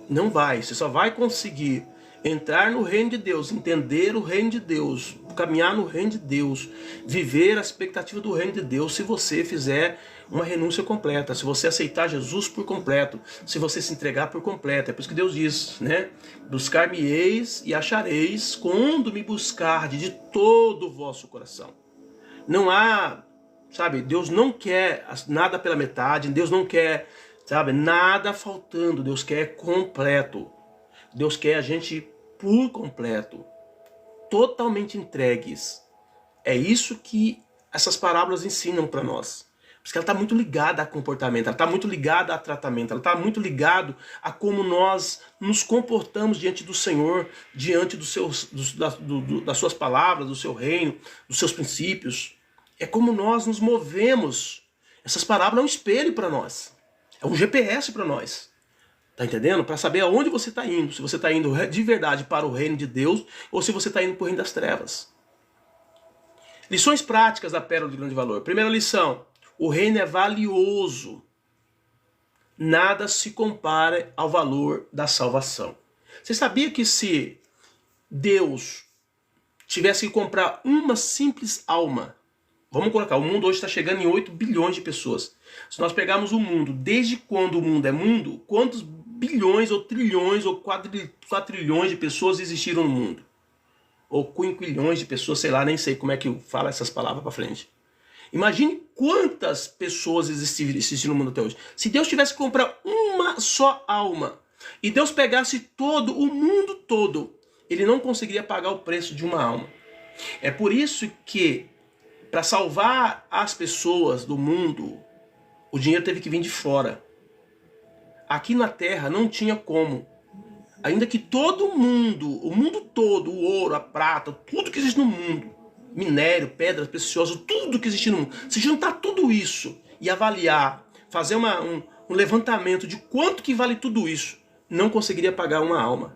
Não vai. Você só vai conseguir Entrar no reino de Deus, entender o reino de Deus, caminhar no reino de Deus, viver a expectativa do reino de Deus, se você fizer uma renúncia completa, se você aceitar Jesus por completo, se você se entregar por completo. É por isso que Deus diz, né? Buscar-me-eis e achareis quando me buscardes de todo o vosso coração. Não há, sabe, Deus não quer nada pela metade, Deus não quer, sabe, nada faltando, Deus quer completo. Deus quer a gente por completo, totalmente entregues. É isso que essas parábolas ensinam para nós. Porque ela está muito ligada a comportamento, ela está muito ligada a tratamento, ela está muito ligada a como nós nos comportamos diante do Senhor, diante das suas palavras, do seu reino, dos seus princípios. É como nós nos movemos. Essas parábolas é um espelho para nós, é um GPS para nós. Tá entendendo? Para saber aonde você está indo. Se você está indo de verdade para o reino de Deus ou se você está indo para o reino das trevas. Lições práticas da pérola de grande valor. Primeira lição. O reino é valioso. Nada se compara ao valor da salvação. Você sabia que se Deus tivesse que comprar uma simples alma, vamos colocar, o mundo hoje está chegando em 8 bilhões de pessoas. Se nós pegarmos o mundo, desde quando o mundo é mundo, quantos bilhões ou trilhões ou quadrilhões de pessoas existiram no mundo? Ou quinquilhões de pessoas, sei lá, nem sei como é que fala essas palavras para frente. Imagine quantas pessoas existiram no mundo até hoje. Se Deus tivesse que comprar uma só alma e Deus pegasse todo o mundo todo, ele não conseguiria pagar o preço de uma alma. É por isso que, para salvar as pessoas do mundo, o dinheiro teve que vir de fora. Aqui na Terra não tinha como. Ainda que todo mundo, o mundo todo, o ouro, a prata, tudo que existe no mundo, minério, pedras preciosas, tudo que existe no mundo, se juntar tudo isso e avaliar, fazer um levantamento de quanto que vale tudo isso, não conseguiria pagar uma alma.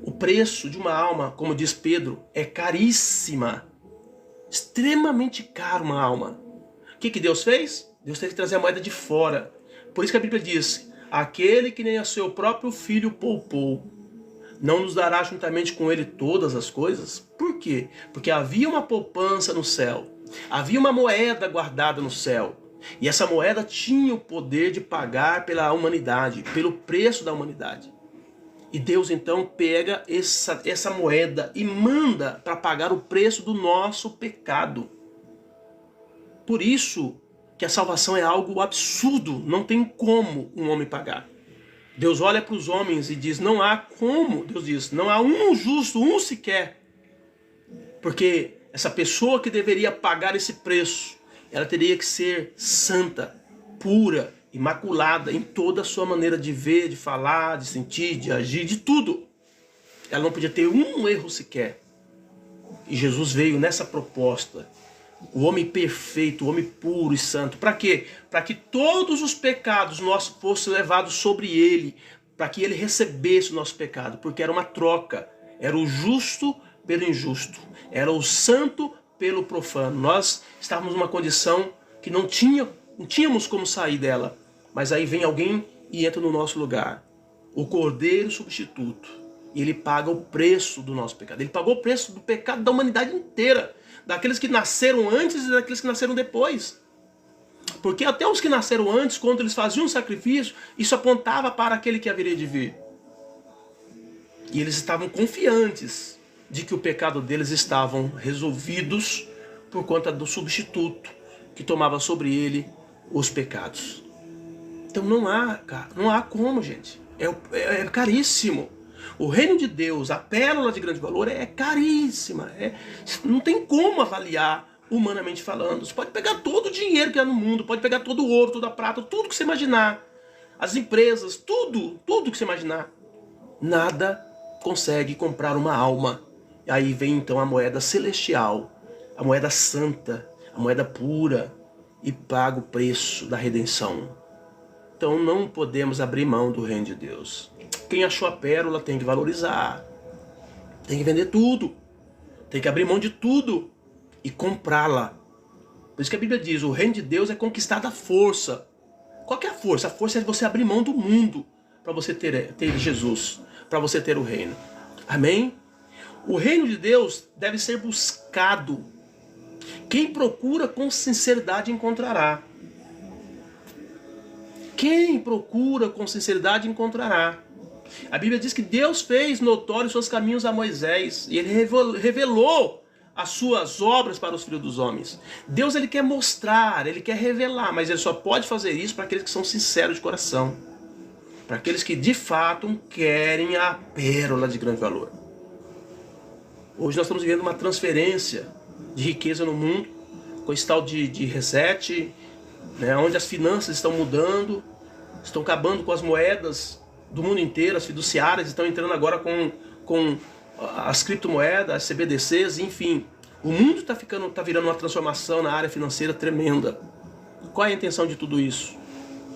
O preço de uma alma, como diz Pedro, é caríssima. Extremamente caro uma alma. O que Deus fez? Deus teve que trazer a moeda de fora. Por isso que a Bíblia diz, aquele que nem a seu próprio filho poupou, não nos dará juntamente com ele todas as coisas? Por quê? Porque havia uma poupança no céu. Havia uma moeda guardada no céu. E essa moeda tinha o poder de pagar pela humanidade, pelo preço da humanidade. E Deus então pega essa moeda e manda para pagar o preço do nosso pecado. Por isso que a salvação é algo absurdo, não tem como um homem pagar. Deus olha para os homens e diz, não há como, Deus diz, não há um justo, um sequer. Porque essa pessoa que deveria pagar esse preço, ela teria que ser santa, pura, imaculada em toda a sua maneira de ver, de falar, de sentir, de agir, de tudo. Ela não podia ter um erro sequer. E Jesus veio nessa proposta. O homem perfeito, o homem puro e santo. Para quê? Para que todos os pecados nossos fossem levados sobre ele. Para que ele recebesse o nosso pecado. Porque era uma troca. Era o justo pelo injusto. Era o santo pelo profano. Nós estávamos numa condição que não tínhamos como sair dela. Mas aí vem alguém e entra no nosso lugar. O Cordeiro substituto. E ele paga o preço do nosso pecado. Ele pagou o preço do pecado da humanidade inteira. Daqueles que nasceram antes e daqueles que nasceram depois. Porque até os que nasceram antes, quando eles faziam um sacrifício, isso apontava para aquele que haveria de vir. E eles estavam confiantes de que o pecado deles estavam resolvidos por conta do substituto que tomava sobre ele os pecados. Então não há como, gente. É caríssimo. O reino de Deus, a pérola de grande valor, é caríssima. Não tem como avaliar humanamente falando. Você pode pegar todo o dinheiro que há no mundo, pode pegar todo o ouro, toda a prata, tudo que você imaginar. As empresas, tudo que você imaginar. Nada consegue comprar uma alma. Aí vem então a moeda celestial, a moeda santa, a moeda pura e paga o preço da redenção. Então não podemos abrir mão do reino de Deus. Quem achou a pérola tem que valorizar. Tem que vender tudo. Tem que abrir mão de tudo e comprá-la. Por isso que a Bíblia diz, o reino de Deus é conquistado à força. Qual que é a força? A força é você abrir mão do mundo para você ter Jesus. para você ter o reino. Amém? O reino de Deus deve ser buscado. Quem procura com sinceridade encontrará. Quem procura com sinceridade encontrará. A Bíblia diz que Deus fez notórios seus caminhos a Moisés. E ele revelou as suas obras para os filhos dos homens. Deus, ele quer mostrar, ele quer revelar, mas ele só pode fazer isso para aqueles que são sinceros de coração. Para aqueles que de fato querem a pérola de grande valor. Hoje nós estamos vivendo uma transferência de riqueza no mundo, com esse tal de reset, né, onde as finanças estão mudando, estão acabando com as moedas do mundo inteiro, as fiduciárias estão entrando agora com as criptomoedas, as CBDCs, enfim. O mundo está virando uma transformação na área financeira tremenda. Qual é a intenção de tudo isso?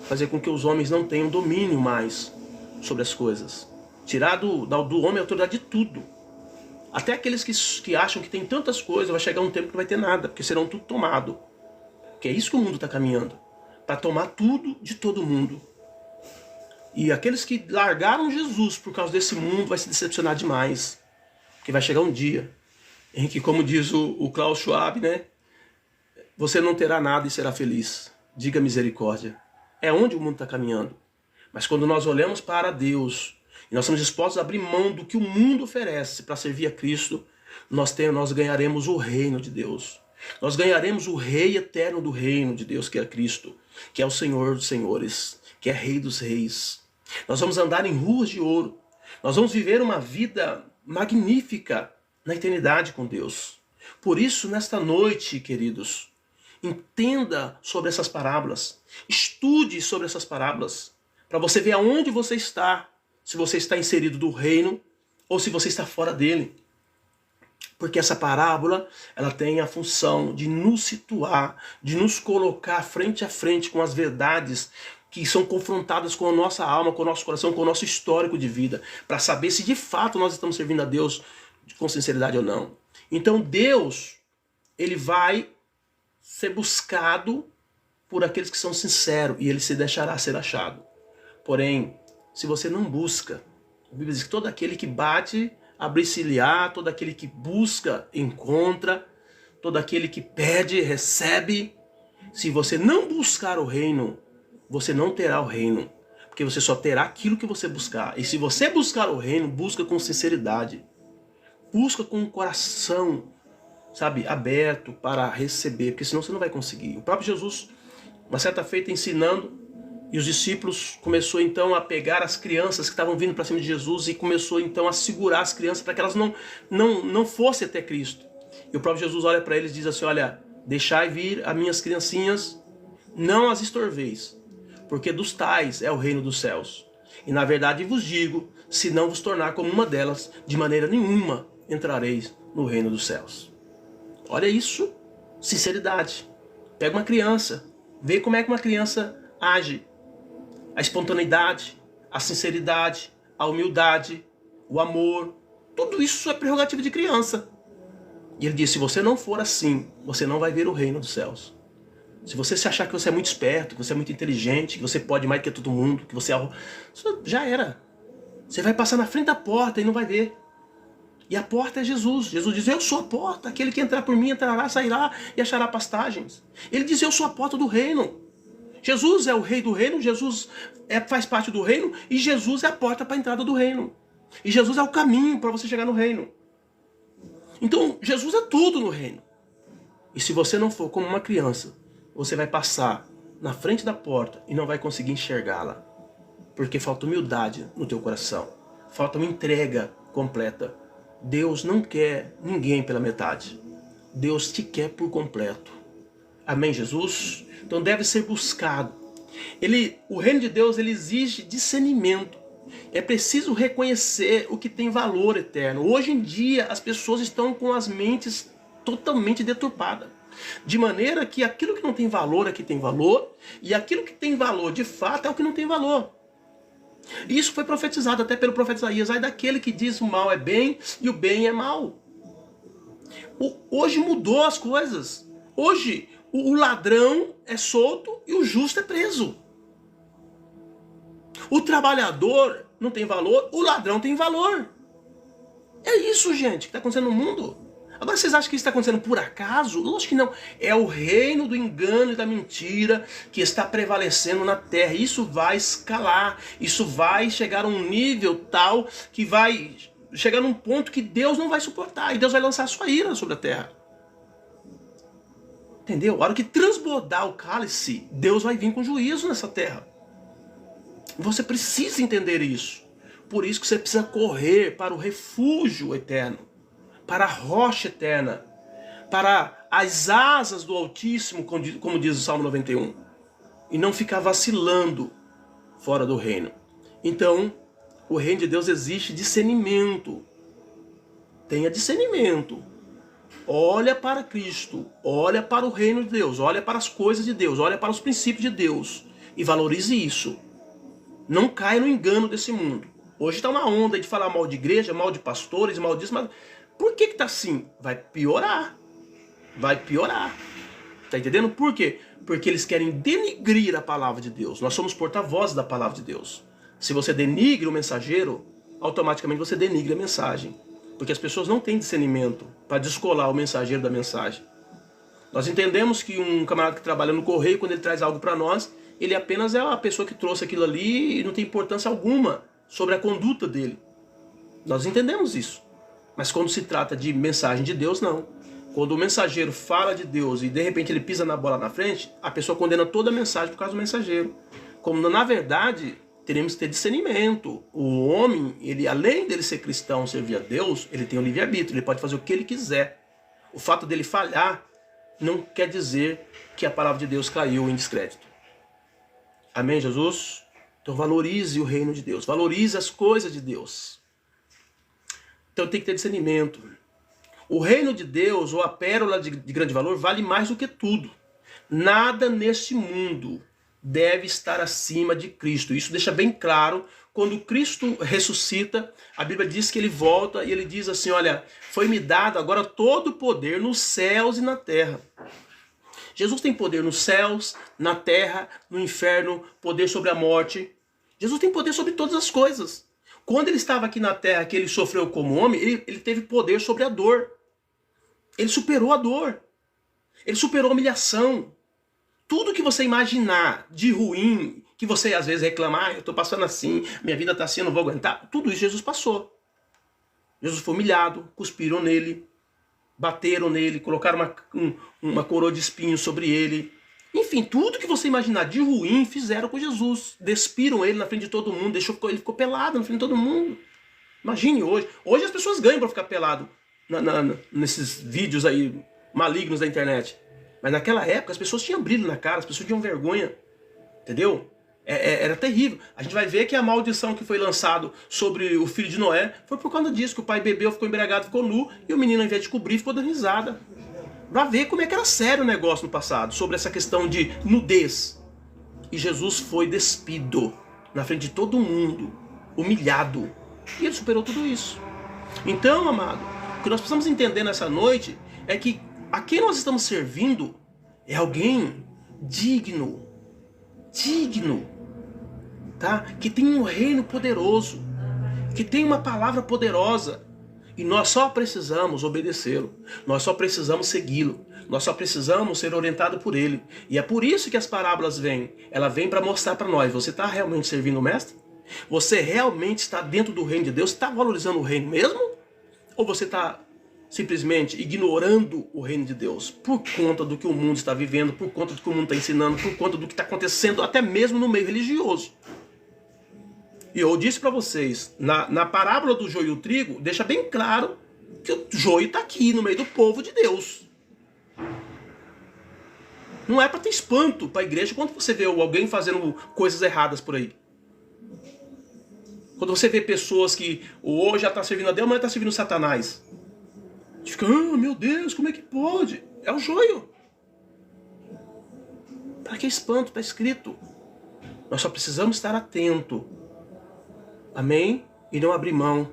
Fazer com que os homens não tenham domínio mais sobre as coisas. Tirar do homem a autoridade de tudo. Até aqueles que acham que tem tantas coisas, vai chegar um tempo que não vai ter nada, porque serão tudo tomado. Que é isso que o mundo está caminhando. Para tomar tudo de todo mundo. E aqueles que largaram Jesus por causa desse mundo vai se decepcionar demais. Porque vai chegar um dia em que, como diz o Klaus Schwab, né? Você não terá nada e será feliz. Diga misericórdia. É onde o mundo está caminhando. Mas quando nós olhamos para Deus e nós somos dispostos a abrir mão do que o mundo oferece para servir a Cristo, nós ganharemos o reino de Deus. Nós ganharemos o Rei eterno do reino de Deus, que é Cristo, que é o Senhor dos senhores, que é Rei dos reis. Nós vamos andar em ruas de ouro. Nós vamos viver uma vida magnífica na eternidade com Deus. Por isso, nesta noite, queridos, entenda sobre essas parábolas. Estude sobre essas parábolas, para você ver aonde você está. Se você está inserido do reino ou se você está fora dele. Porque essa parábola, ela tem a função de nos situar, de nos colocar frente a frente com as verdades que são confrontadas com a nossa alma, com o nosso coração, com o nosso histórico de vida, para saber se de fato nós estamos servindo a Deus com sinceridade ou não. Então Deus, ele vai ser buscado por aqueles que são sinceros e ele se deixará ser achado. Porém, se você não busca, a Bíblia diz que todo aquele que bate, abre-se-lhe-á, todo aquele que busca, encontra, todo aquele que pede, recebe. Se você não buscar o reino, você não terá o reino, porque você só terá aquilo que você buscar. E se você buscar o reino, busca com sinceridade, busca com o coração, sabe, aberto para receber, porque senão você não vai conseguir. O próprio Jesus, uma certa feita, ensinando, e os discípulos começou então a pegar as crianças que estavam vindo para cima de Jesus e começou então a segurar as crianças para que elas não fossem até Cristo. E o próprio Jesus olha para eles e diz assim: olha, deixai vir as minhas criancinhas, não as estorveis, porque dos tais é o reino dos céus. E na verdade vos digo, se não vos tornar como uma delas, de maneira nenhuma entrareis no reino dos céus. Olha isso, sinceridade. Pega uma criança, vê como é que uma criança age. A espontaneidade, a sinceridade, a humildade, o amor, tudo isso é prerrogativa de criança. E ele diz: se você não for assim, você não vai ver o reino dos céus. Se você se achar que você é muito esperto, que você é muito inteligente, que você pode mais do que todo mundo, que você já era. Você vai passar na frente da porta e não vai ver. E a porta é Jesus. Jesus diz: eu sou a porta. Aquele que entrar por mim entrará, sairá e achará pastagens. Ele diz: eu sou a porta do reino. Jesus é o rei do reino, Jesus faz parte do reino e Jesus é a porta para a entrada do reino. E Jesus é o caminho para você chegar no reino. Então Jesus é tudo no reino. E se você não for como uma criança, você vai passar na frente da porta e não vai conseguir enxergá-la. Porque falta humildade no teu coração. Falta uma entrega completa. Deus não quer ninguém pela metade. Deus te quer por completo. Amém, Jesus? Então deve ser buscado. O reino de Deus, ele exige discernimento. É preciso reconhecer o que tem valor eterno. Hoje em dia as pessoas estão com as mentes totalmente deturpadas. De maneira que aquilo que não tem valor é que tem valor. E aquilo que tem valor de fato é o que não tem valor. Isso foi profetizado até pelo profeta Isaías. Ai daquele que diz o mal é bem e o bem é mal. Hoje mudou as coisas. Hoje o ladrão é solto e o justo é preso. O trabalhador não tem valor, o ladrão tem valor. É isso, gente, que está acontecendo no mundo. Agora, vocês acham que isso está acontecendo por acaso? Lógico que não. É o reino do engano e da mentira que está prevalecendo na terra. Isso vai escalar. Isso vai chegar a um nível tal que vai chegar num ponto que Deus não vai suportar. E Deus vai lançar a sua ira sobre a terra. Entendeu? A hora que transbordar o cálice, Deus vai vir com juízo nessa terra. Você precisa entender isso. Por isso que você precisa correr para o refúgio eterno, para a rocha eterna, para as asas do Altíssimo, como diz o Salmo 91, e não ficar vacilando fora do reino. Então, o reino de Deus exige discernimento. Tenha discernimento. Olha para Cristo, olha para o reino de Deus, olha para as coisas de Deus, olha para os princípios de Deus e valorize isso. Não caia no engano desse mundo. Hoje está uma onda de falar mal de igreja, mal de pastores, mal disso, mas por que está assim? Vai piorar. Vai piorar. Está entendendo? Por quê? Porque eles querem denigrir a palavra de Deus. Nós somos porta-vozes da palavra de Deus. Se você denigre o mensageiro, automaticamente você denigre a mensagem. Porque as pessoas não têm discernimento para descolar o mensageiro da mensagem. Nós entendemos que um camarada que trabalha no correio, quando ele traz algo para nós, ele apenas é a pessoa que trouxe aquilo ali e não tem importância alguma sobre a conduta dele. Nós entendemos isso. Mas quando se trata de mensagem de Deus, não. Quando o mensageiro fala de Deus e de repente ele pisa na bola na frente, a pessoa condena toda a mensagem por causa do mensageiro. Como na verdade, teremos que ter discernimento. O homem, ele além dele ser cristão, servir a Deus, ele tem o livre-arbítrio, ele pode fazer o que ele quiser. O fato dele falhar não quer dizer que a palavra de Deus caiu em descrédito. Amém, Jesus? Então valorize o reino de Deus, valorize as coisas de Deus. Então tem que ter discernimento. O reino de Deus, ou a pérola de grande valor, vale mais do que tudo. Nada neste mundo deve estar acima de Cristo. Isso deixa bem claro. Quando Cristo ressuscita, a Bíblia diz que ele volta e ele diz assim, olha, foi-me dado agora todo o poder nos céus e na terra. Jesus tem poder nos céus, na terra, no inferno, poder sobre a morte. Jesus tem poder sobre todas as coisas. Quando ele estava aqui na terra, que ele sofreu como homem, ele teve poder sobre a dor. Ele superou a dor. Ele superou a humilhação. Tudo que você imaginar de ruim, que você às vezes reclama, eu estou passando assim, minha vida está assim, eu não vou aguentar. Tudo isso Jesus passou. Jesus foi humilhado, cuspiram nele, bateram nele, colocaram uma coroa de espinhos sobre ele. Enfim, tudo que você imaginar de ruim fizeram com Jesus. Despiram ele na frente de todo mundo, ele ficou pelado na frente de todo mundo. Imagine hoje. Hoje as pessoas ganham para ficar pelado nesses vídeos aí malignos da internet. Mas naquela época as pessoas tinham brilho na cara, as pessoas tinham vergonha. Entendeu? Era terrível. A gente vai ver que a maldição que foi lançada sobre o filho de Noé foi por causa disso, que o pai bebeu, ficou embriagado, ficou nu, e o menino, ao invés de cobrir, ficou dando risada. Pra ver como é que era sério o negócio no passado, sobre essa questão de nudez. E Jesus foi despido na frente de todo mundo, humilhado. E ele superou tudo isso. Então, amado, o que nós precisamos entender nessa noite é que a quem nós estamos servindo é alguém digno, tá? Que tem um reino poderoso, que tem uma palavra poderosa, e nós só precisamos obedecê-lo, nós só precisamos segui-lo, nós só precisamos ser orientados por ele. E é por isso que as parábolas vêm. Ela vem para mostrar para nós, você está realmente servindo o mestre? Você realmente está dentro do reino de Deus? Está valorizando o reino mesmo? Ou você está simplesmente ignorando o reino de Deus por conta do que o mundo está vivendo, por conta do que o mundo está ensinando, por conta do que está acontecendo até mesmo no meio religioso? E eu disse para vocês, na parábola do joio e o trigo, deixa bem claro que o joio está aqui no meio do povo de Deus. Não é para ter espanto para a igreja quando você vê alguém fazendo coisas erradas por aí. Quando você vê pessoas que hoje já está servindo a Deus, amanhã está servindo Satanás. Você fica, meu Deus, como é que pode? É o joio. Para que espanto? Está escrito. Nós só precisamos estar atento. Amém? E não abrir mão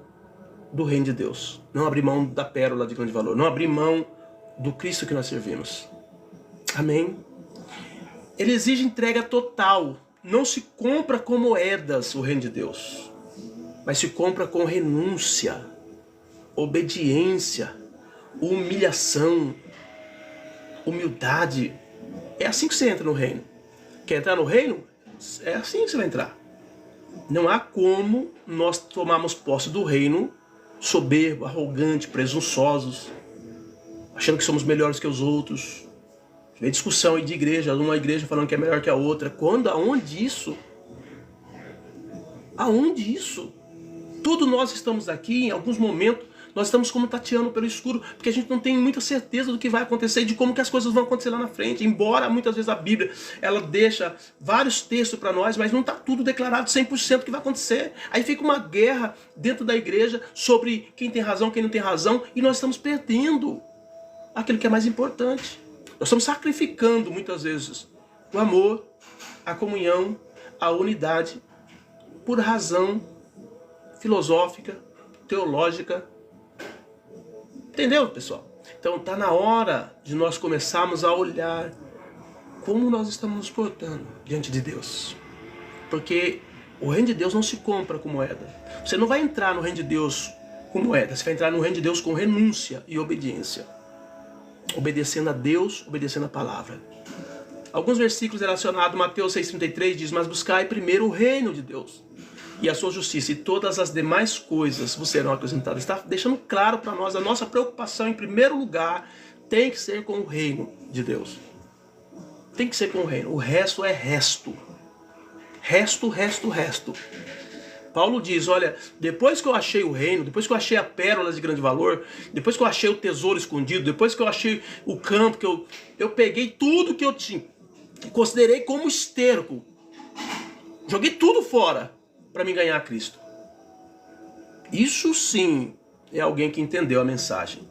do reino de Deus. Não abrir mão da pérola de grande valor. Não abrir mão do Cristo que nós servimos. Amém? Ele exige entrega total. Não se compra com moedas o reino de Deus. mas se compra com renúncia, obediência, humilhação, humildade. É assim que você entra no reino. Quer entrar no reino? É assim que você vai entrar. Não há como nós tomarmos posse do reino soberbo, arrogante, presunçosos, achando que somos melhores que os outros. Vê discussão de igreja, uma igreja falando que é melhor que a outra. Aonde isso? Aonde isso? Tudo nós estamos aqui, em alguns momentos, nós estamos como tateando pelo escuro, porque a gente não tem muita certeza do que vai acontecer, de como que as coisas vão acontecer lá na frente. Embora muitas vezes a Bíblia, ela deixa vários textos para nós, mas não está tudo declarado 100% o que vai acontecer. Aí fica uma guerra dentro da igreja sobre quem tem razão, quem não tem razão, e nós estamos perdendo aquilo que é mais importante. Nós estamos sacrificando muitas vezes o amor, a comunhão, a unidade, por razão filosófica, teológica. Entendeu, pessoal? Então está na hora de nós começarmos a olhar como nós estamos nos portando diante de Deus. Porque o reino de Deus não se compra com moeda. Você não vai entrar no reino de Deus com moeda, você vai entrar no reino de Deus com renúncia e obediência. Obedecendo a Deus, obedecendo a palavra. Alguns versículos relacionados, Mateus 6,33 diz: mas buscai primeiro o reino de Deus e a sua justiça, e todas as demais coisas vos serão acrescentadas. Está deixando claro para nós, a nossa preocupação em primeiro lugar tem que ser com o reino de Deus. Tem que ser com o reino. O resto é resto. Resto. Paulo diz, olha, depois que eu achei o reino, depois que eu achei a pérola de grande valor, depois que eu achei o tesouro escondido, depois que eu achei o campo, que eu peguei tudo que eu tinha, considerei como esterco, joguei tudo fora para me ganhar a Cristo. Isso sim é alguém que entendeu a mensagem.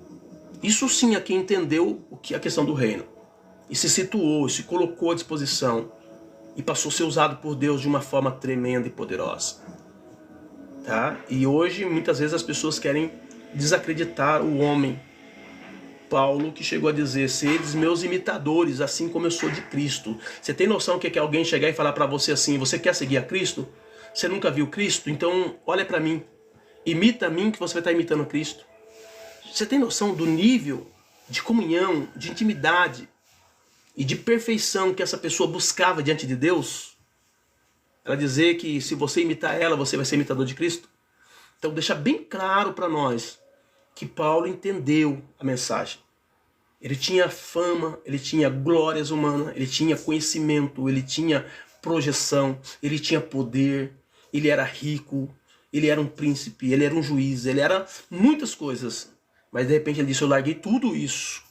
Isso sim é quem entendeu a questão do reino. E se situou, se colocou à disposição. E passou a ser usado por Deus de uma forma tremenda e poderosa. Tá? E hoje, muitas vezes, as pessoas querem desacreditar o homem. Paulo que chegou a dizer, sedes meus imitadores, assim como eu sou de Cristo. Você tem noção que é alguém chegar e falar para você assim, você quer seguir a Cristo? Você nunca viu Cristo? Então olha para mim. Imita a mim que você vai estar imitando a Cristo. Você tem noção do nível de comunhão, de intimidade e de perfeição que essa pessoa buscava diante de Deus? Ela dizer que se você imitar ela, você vai ser imitador de Cristo? Então deixa bem claro para nós que Paulo entendeu a mensagem. Ele tinha fama, ele tinha glórias humanas, ele tinha conhecimento, ele tinha projeção, ele tinha poder, ele era rico, ele era um príncipe, ele era um juiz, ele era muitas coisas. Mas de repente ele disse, eu larguei tudo isso,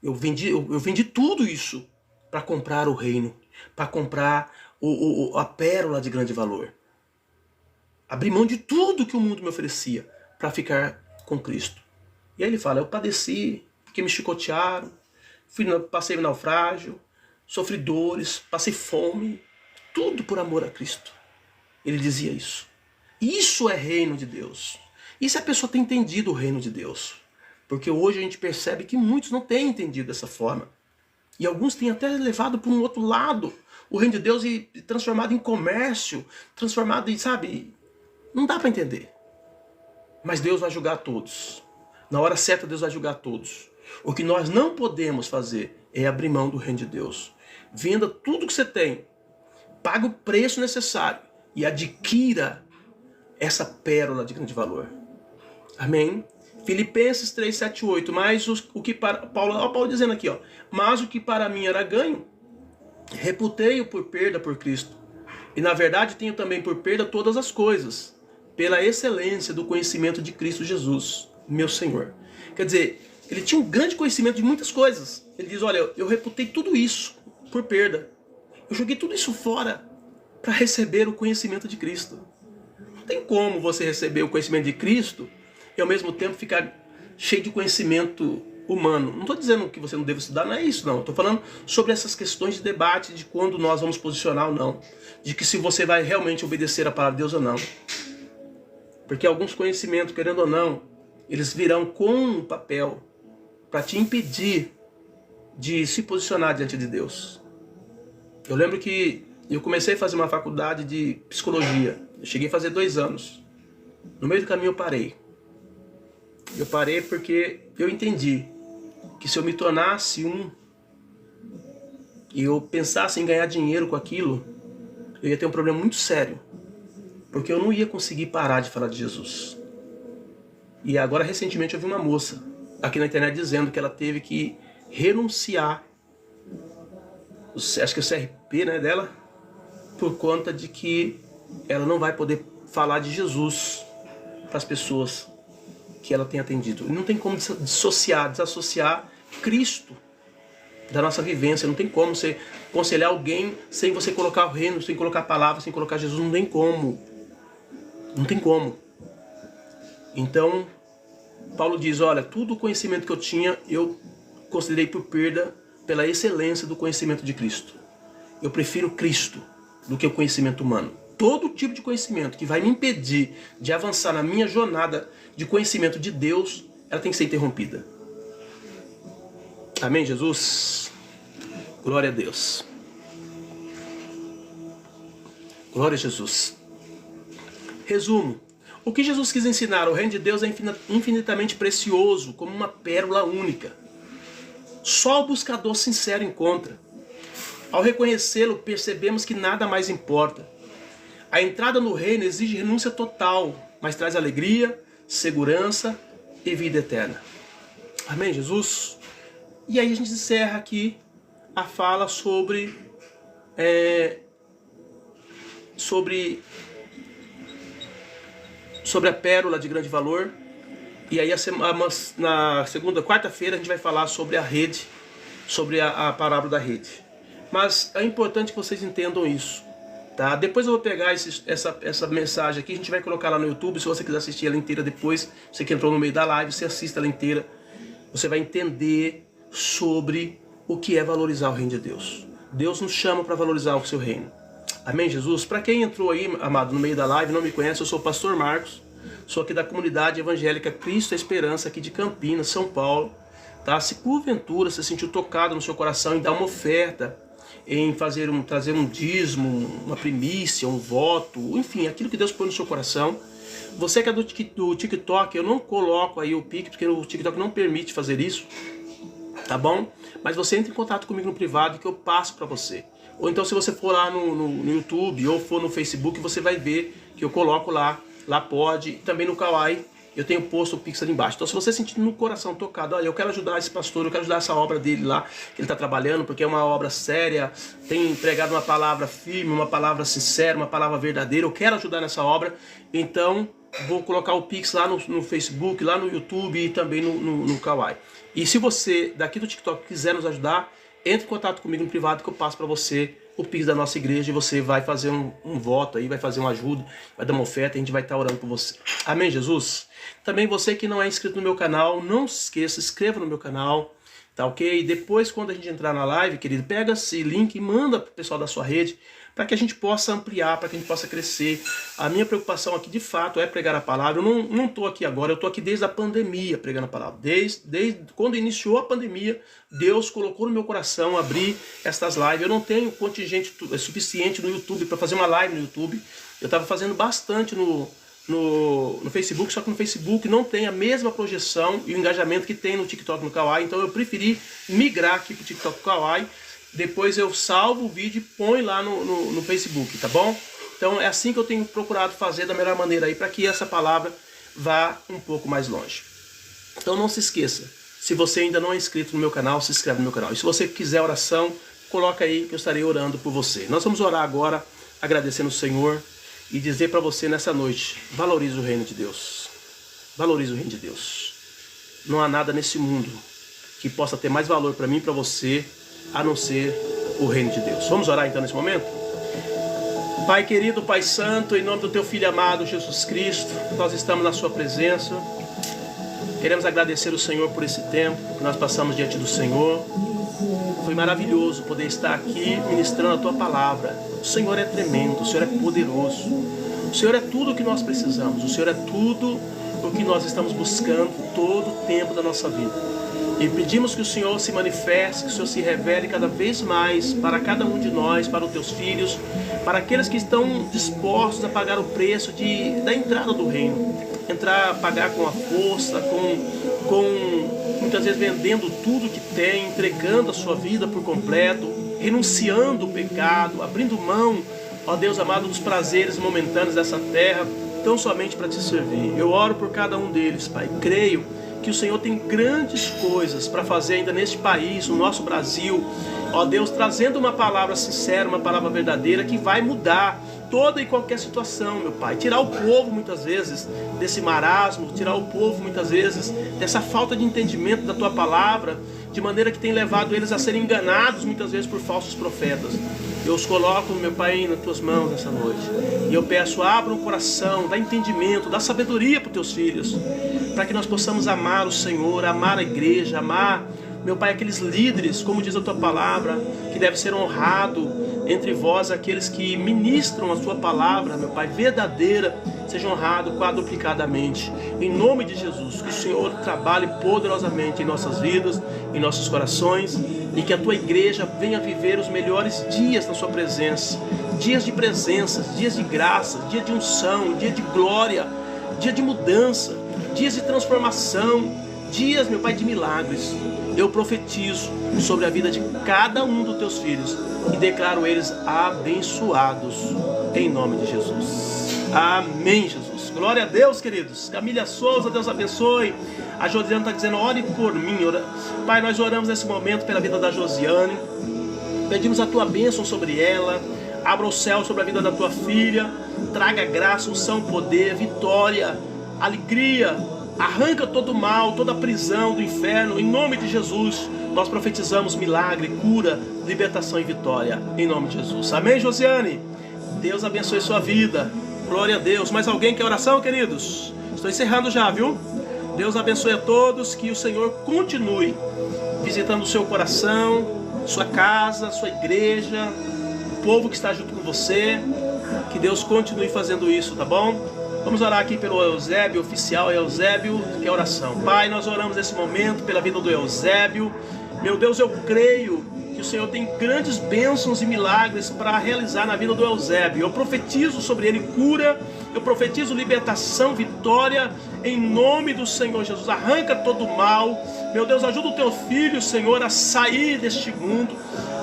eu vendi tudo isso para comprar o reino, para comprar a pérola de grande valor. Abri mão de tudo que o mundo me oferecia para ficar com Cristo. E aí ele fala, eu padeci, porque me chicotearam, passei naufrágio, sofri dores, passei fome, tudo por amor a Cristo. Ele dizia isso. Isso é reino de Deus. E se a pessoa tem entendido o reino de Deus? Porque hoje a gente percebe que muitos não têm entendido dessa forma. E alguns têm até levado para um outro lado o reino de Deus e transformado em comércio, transformado em, sabe, não dá para entender. Mas Deus vai julgar todos. Na hora certa Deus vai julgar todos. O que nós não podemos fazer é abrir mão do reino de Deus. Venda tudo que você tem, pague o preço necessário e adquira essa pérola de grande valor. Amém? Filipenses 3, 7, 8. Mas o que para Paulo dizendo aqui, ó, mas o que para mim era ganho, reputei-o por perda por Cristo. E na verdade tenho também por perda todas as coisas, pela excelência do conhecimento de Cristo Jesus, meu Senhor. Quer dizer, ele tinha um grande conhecimento de muitas coisas. Ele diz, olha, eu reputei tudo isso por perda. Eu joguei tudo isso fora para receber o conhecimento de Cristo. Não tem como você receber o conhecimento de Cristo e ao mesmo tempo ficar cheio de conhecimento humano. Não estou dizendo que você não deve estudar, não é isso não. Estou falando sobre essas questões de debate, de quando nós vamos posicionar ou não. De que se você vai realmente obedecer a palavra de Deus ou não. Porque alguns conhecimentos, querendo ou não, eles virão com um papel para te impedir de se posicionar diante de Deus. Eu lembro que eu comecei a fazer uma faculdade de psicologia. Eu cheguei a fazer 2 anos. No meio do caminho eu parei. Eu parei porque eu entendi que se eu me tornasse e eu pensasse em ganhar dinheiro com aquilo, eu ia ter um problema muito sério. Porque eu não ia conseguir parar de falar de Jesus. E agora, recentemente, eu vi uma moça aqui na internet dizendo que ela teve que renunciar, acho que é o CRP, né, dela, por conta de que ela não vai poder falar de Jesus para as pessoas que ela tem atendido. Não tem como desassociar Cristo da nossa vivência. Não tem como você aconselhar alguém sem você colocar o reino, sem colocar a palavra, sem colocar Jesus. Não tem como. Não tem como. Então, Paulo diz, olha, todo o conhecimento que eu tinha, eu considerei por perda pela excelência do conhecimento de Cristo. Eu prefiro Cristo do que o conhecimento humano. Todo tipo de conhecimento que vai me impedir de avançar na minha jornada de conhecimento de Deus, ela tem que ser interrompida. Amém, Jesus? Glória a Deus. Glória a Jesus. Resumo. O que Jesus quis ensinar? O reino de Deus é infinitamente precioso, como uma pérola única. Só o buscador sincero encontra. Ao reconhecê-lo, percebemos que nada mais importa. A entrada no reino exige renúncia total, mas traz alegria, segurança e vida eterna. Amém, Jesus? E aí a gente encerra aqui a fala sobre a pérola de grande valor. E aí na quarta-feira a gente vai falar sobre a rede, sobre a parábola da rede. Mas é importante que vocês entendam isso, tá? Depois eu vou pegar essa mensagem aqui, a gente vai colocar lá no YouTube. Se você quiser assistir ela inteira depois, você que entrou no meio da live, você assista ela inteira. Você vai entender sobre o que é valorizar o reino de Deus. Deus nos chama para valorizar o seu reino. Amém, Jesus? Para quem entrou aí, amado, no meio da live, não me conhece, eu sou o pastor Marcos. Sou aqui da comunidade evangélica Cristo a Esperança, aqui de Campinas, São Paulo. Tá? Se porventura você sentiu tocado no seu coração em dar uma oferta, em trazer um dízimo, uma primícia, um voto, enfim, aquilo que Deus põe no seu coração. Você que é do TikTok, eu não coloco aí o Pix, porque o TikTok não permite fazer isso, tá bom? Mas você entra em contato comigo no privado que eu passo para você. Ou então se você for lá no YouTube ou for no Facebook, você vai ver que eu coloco lá pode, também no Kawaii, eu tenho posto o Pix ali embaixo. Então se você sentir no coração tocado, olha, eu quero ajudar esse pastor, eu quero ajudar essa obra dele lá, que ele está trabalhando, porque é uma obra séria, tem empregado uma palavra firme, uma palavra sincera, uma palavra verdadeira, eu quero ajudar nessa obra, então vou colocar o Pix lá no Facebook, lá no YouTube e também no Kawaii. E se você daqui do TikTok quiser nos ajudar, entre em contato comigo no privado que eu passo para você o Pix da nossa igreja e você vai fazer um voto aí, vai fazer uma ajuda, vai dar uma oferta e a gente vai estar orando por você. Amém, Jesus? Também você que não é inscrito no meu canal, não se esqueça, se inscreva no meu canal, tá ok? E depois, quando a gente entrar na live, querido, pega esse link e manda pro pessoal da sua rede, para que a gente possa ampliar, para que a gente possa crescer. A minha preocupação aqui, de fato, é pregar a palavra. Eu não estou aqui agora, eu estou aqui desde a pandemia pregando a palavra. Desde quando iniciou a pandemia, Deus colocou no meu coração abrir estas lives. Eu não tenho contingente suficiente no YouTube para fazer uma live no YouTube. Eu estava fazendo bastante no Facebook, só que no Facebook não tem a mesma projeção e o engajamento que tem no TikTok, no Kawaii. Então eu preferi migrar aqui para o TikTok, Kawaii. Depois eu salvo o vídeo e põe lá no Facebook, tá bom? Então é assim que eu tenho procurado fazer da melhor maneira aí, para que essa palavra vá um pouco mais longe. Então não se esqueça, se você ainda não é inscrito no meu canal, se inscreve no meu canal. E se você quiser oração, coloca aí que eu estarei orando por você. Nós vamos orar agora, agradecendo o Senhor e dizer para você nessa noite, valorize o reino de Deus. Valorize o reino de Deus. Não há nada nesse mundo que possa ter mais valor para mim e para você, a não ser o reino de Deus. Vamos orar então nesse momento? Pai querido, Pai santo, em nome do teu Filho amado Jesus Cristo, nós estamos na sua presença. Queremos agradecer o Senhor por esse tempo que nós passamos diante do Senhor. Foi maravilhoso poder estar aqui ministrando a tua palavra. O Senhor é tremendo, o Senhor é poderoso. O Senhor é tudo o que nós precisamos. O Senhor é tudo o que nós estamos buscando todo o tempo da nossa vida. E pedimos que o Senhor se manifeste, que o Senhor se revele cada vez mais para cada um de nós, para os teus filhos, para aqueles que estão dispostos a pagar o preço da entrada do reino. Pagar com a força, muitas vezes vendendo tudo que tem, entregando a sua vida por completo, renunciando o pecado, abrindo mão, ó Deus amado, dos prazeres momentâneos dessa terra, tão somente para te servir. Eu oro por cada um deles, Pai. Creio que o Senhor tem grandes coisas para fazer ainda neste país, no nosso Brasil, ó Deus, trazendo uma palavra sincera, uma palavra verdadeira que vai mudar toda e qualquer situação, meu Pai. Tirar o povo muitas vezes desse marasmo, tirar o povo muitas vezes dessa falta de entendimento da Tua palavra, de maneira que tem levado eles a serem enganados muitas vezes por falsos profetas. Eu os coloco, meu Pai, nas Tuas mãos nessa noite. E eu peço, abra o coração, dá entendimento, dá sabedoria para os Teus filhos, para que nós possamos amar o Senhor, amar a igreja, amar, meu Pai, aqueles líderes, como diz a Tua palavra, que deve ser honrado entre vós, aqueles que ministram a Sua palavra, meu Pai, verdadeira, seja honrado quadruplicadamente. Em nome de Jesus, que o Senhor trabalhe poderosamente em nossas vidas, em nossos corações, e que a Tua igreja venha viver os melhores dias na Sua presença, dias de presença, dias de graça, dia de unção, dia de glória, dia de mudança, dias de transformação, dias, meu Pai, de milagres. Eu profetizo sobre a vida de cada um dos Teus filhos e declaro eles abençoados em nome de Jesus. Amém, Jesus. Glória a Deus, queridos. Camila Souza, Deus abençoe. A Josiane está dizendo, ore por mim. Pai, nós oramos nesse momento pela vida da Josiane. Pedimos a Tua bênção sobre ela. Abra o céu sobre a vida da Tua filha. Traga graça, unção, poder, vitória, alegria. Arranca todo o mal, toda a prisão do inferno. Em nome de Jesus, nós profetizamos milagre, cura, libertação e vitória. Em nome de Jesus. Amém, Josiane? Deus abençoe sua vida. Glória a Deus. Mais alguém quer oração, queridos? Estou encerrando já, viu? Deus abençoe a todos. Que o Senhor continue visitando o seu coração, sua casa, sua igreja, o povo que está junto com você. Que Deus continue fazendo isso, tá bom? Vamos orar aqui pelo Eusébio, oficial Eusébio, que é oração. Pai, nós oramos nesse momento pela vida do Eusébio. Meu Deus, eu creio que o Senhor tem grandes bênçãos e milagres para realizar na vida do Eusébio. Eu profetizo sobre ele cura, eu profetizo libertação, vitória, em nome do Senhor Jesus. Arranca todo o mal. Meu Deus, ajuda o teu filho, Senhor, a sair deste mundo.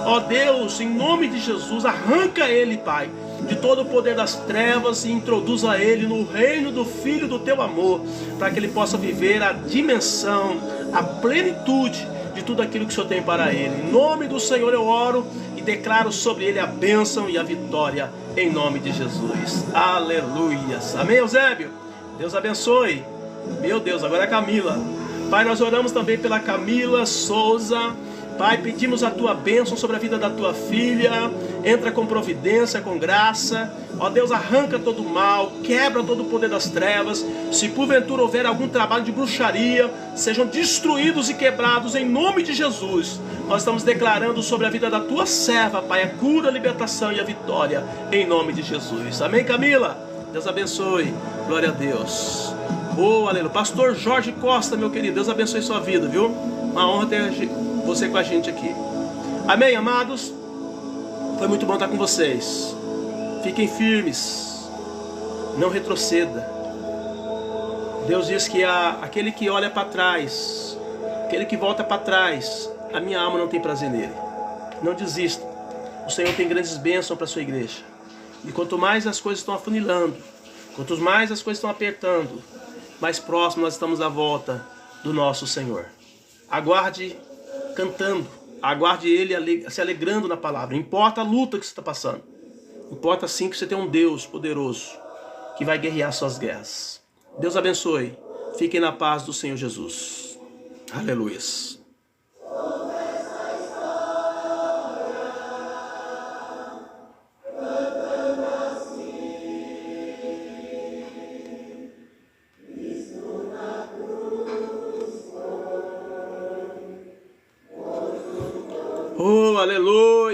Ó Deus, em nome de Jesus, arranca ele, Pai, de todo o poder das trevas e introduza ele no reino do Filho do Teu amor, para que ele possa viver a dimensão, a plenitude de tudo aquilo que o Senhor tem para ele. Em nome do Senhor eu oro e declaro sobre ele a bênção e a vitória, em nome de Jesus. Aleluias. Amém, Eusébio? Deus abençoe. Meu Deus, agora é a Camila. Pai, nós oramos também pela Camila Souza. Pai, pedimos a Tua bênção sobre a vida da Tua filha. Entra com providência, com graça. Ó Deus, arranca todo o mal, quebra todo o poder das trevas. Se porventura houver algum trabalho de bruxaria, sejam destruídos e quebrados em nome de Jesus. Nós estamos declarando sobre a vida da Tua serva, Pai, a cura, a libertação e a vitória, em nome de Jesus. Amém, Camila? Deus abençoe. Glória a Deus. Oh, aleluia. Pastor Jorge Costa, meu querido, Deus abençoe sua vida, viu? Uma honra ter você com a gente aqui. Amém, amados? Foi muito bom estar com vocês. Fiquem firmes, não retroceda. Deus diz que aquele que olha para trás, aquele que volta para trás, a minha alma não tem prazer nele. Não desista. O Senhor tem grandes bênçãos para a sua igreja. E quanto mais as coisas estão afunilando, quanto mais as coisas estão apertando, mais próximo nós estamos da volta do nosso Senhor. Aguarde cantando, aguarde Ele se alegrando na palavra. Importa a luta que você está passando. Importa sim que você tem um Deus poderoso que vai guerrear suas guerras. Deus abençoe. Fiquem na paz do Senhor Jesus. Aleluia. Oh, aleluia.